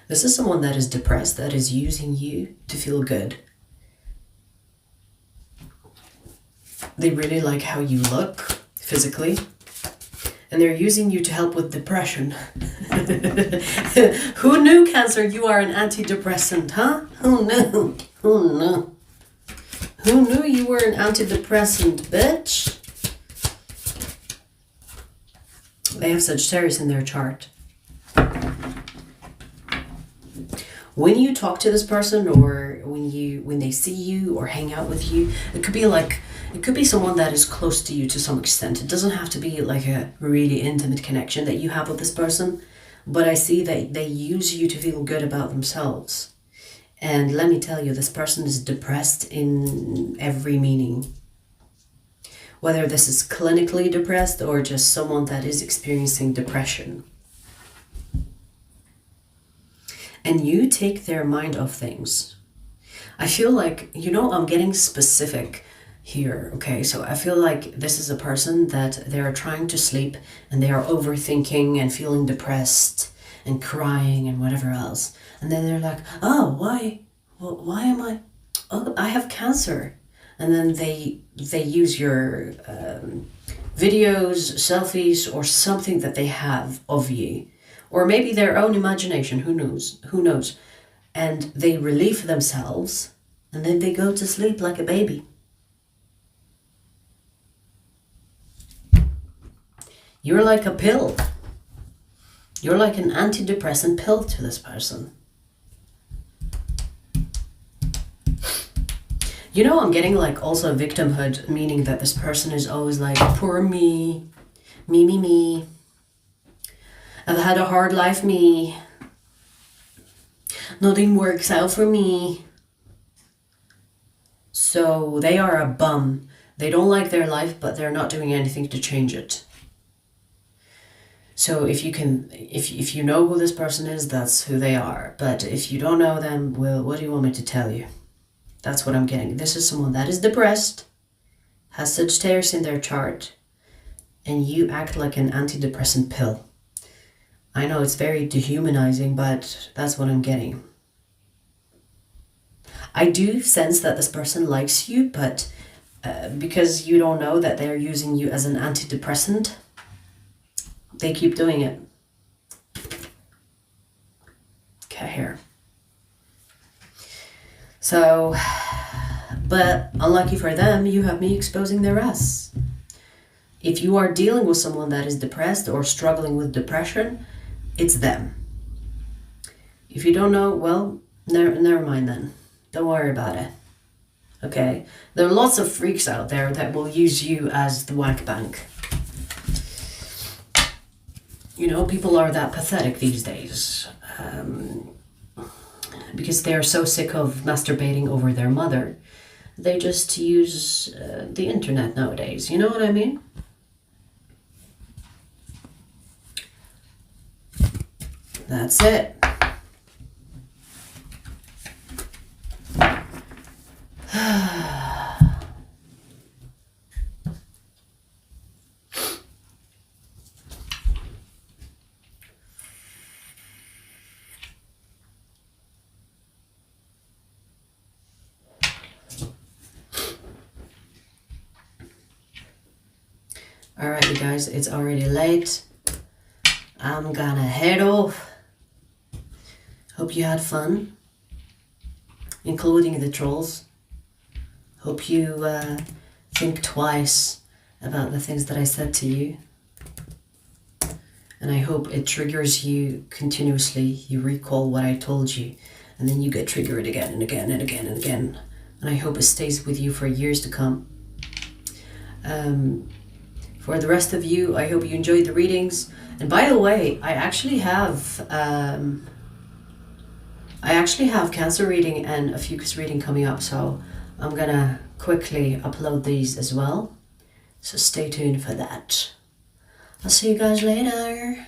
This is someone that is depressed, that is using you to feel good. They really like how you look physically, and they're using you to help with depression. Who knew, Cancer, you are an antidepressant, huh? Who knew? Who knew? Who knew you were an antidepressant, bitch? They have Sagittarius in their chart. When you talk to this person, or when they see you or hang out with you, it could be someone that is close to you to some extent. It doesn't have to be like a really intimate connection that you have with this person, but I see that they use you to feel good about themselves. And let me tell you, this person is depressed in every meaning. Whether this is clinically depressed or just someone that is experiencing depression. And you take their mind off things. I feel like, I'm getting specific here, okay? So I feel like this is a person that they are trying to sleep and they are overthinking and feeling depressed and crying and whatever else. And then they're like, oh, why am I? Oh, I have Cancer. And then they use your videos, selfies, or something that they have of you, or maybe their own imagination, who knows, and they relieve themselves, and then they go to sleep like a baby. You're like a pill. You're like an antidepressant pill to this person. You know, I'm getting like also victimhood, meaning that this person is always like, poor me, me. I've had a hard life, me. Nothing works out for me. So they are a bum. They don't like their life, but they're not doing anything to change it. So if you know who this person is, that's who they are. But if you don't know them, well, what do you want me to tell you? That's what I'm getting. This is someone that is depressed, has Sagittarius in their chart, and you act like an antidepressant pill. I know it's very dehumanizing, but that's what I'm getting. I do sense that this person likes you, but because you don't know that they're using you as an antidepressant, they keep doing it. Okay, here. So, but unlucky for them, you have me exposing their ass. If you are dealing with someone that is depressed or struggling with depression, it's them. If you don't know, well, never mind then. Don't worry about it. Okay? There are lots of freaks out there that will use you as the wank bank. You know, people are that pathetic these days. Because they're so sick of masturbating over their mother. They just use the internet nowadays. You know what I mean? That's it. Alright, you guys, it's already late. I'm gonna head off. Hope you had fun, including the trolls. Hope you think twice about the things that I said to you. And I hope it triggers you continuously. You recall what I told you, and then you get triggered again and again and again and again. And I hope it stays with you for years to come. For the rest of you, I hope you enjoyed the readings. And by the way, I actually have Cancer reading and a Fucus reading coming up, so I'm gonna quickly upload these as well. So stay tuned for that. I'll see you guys later.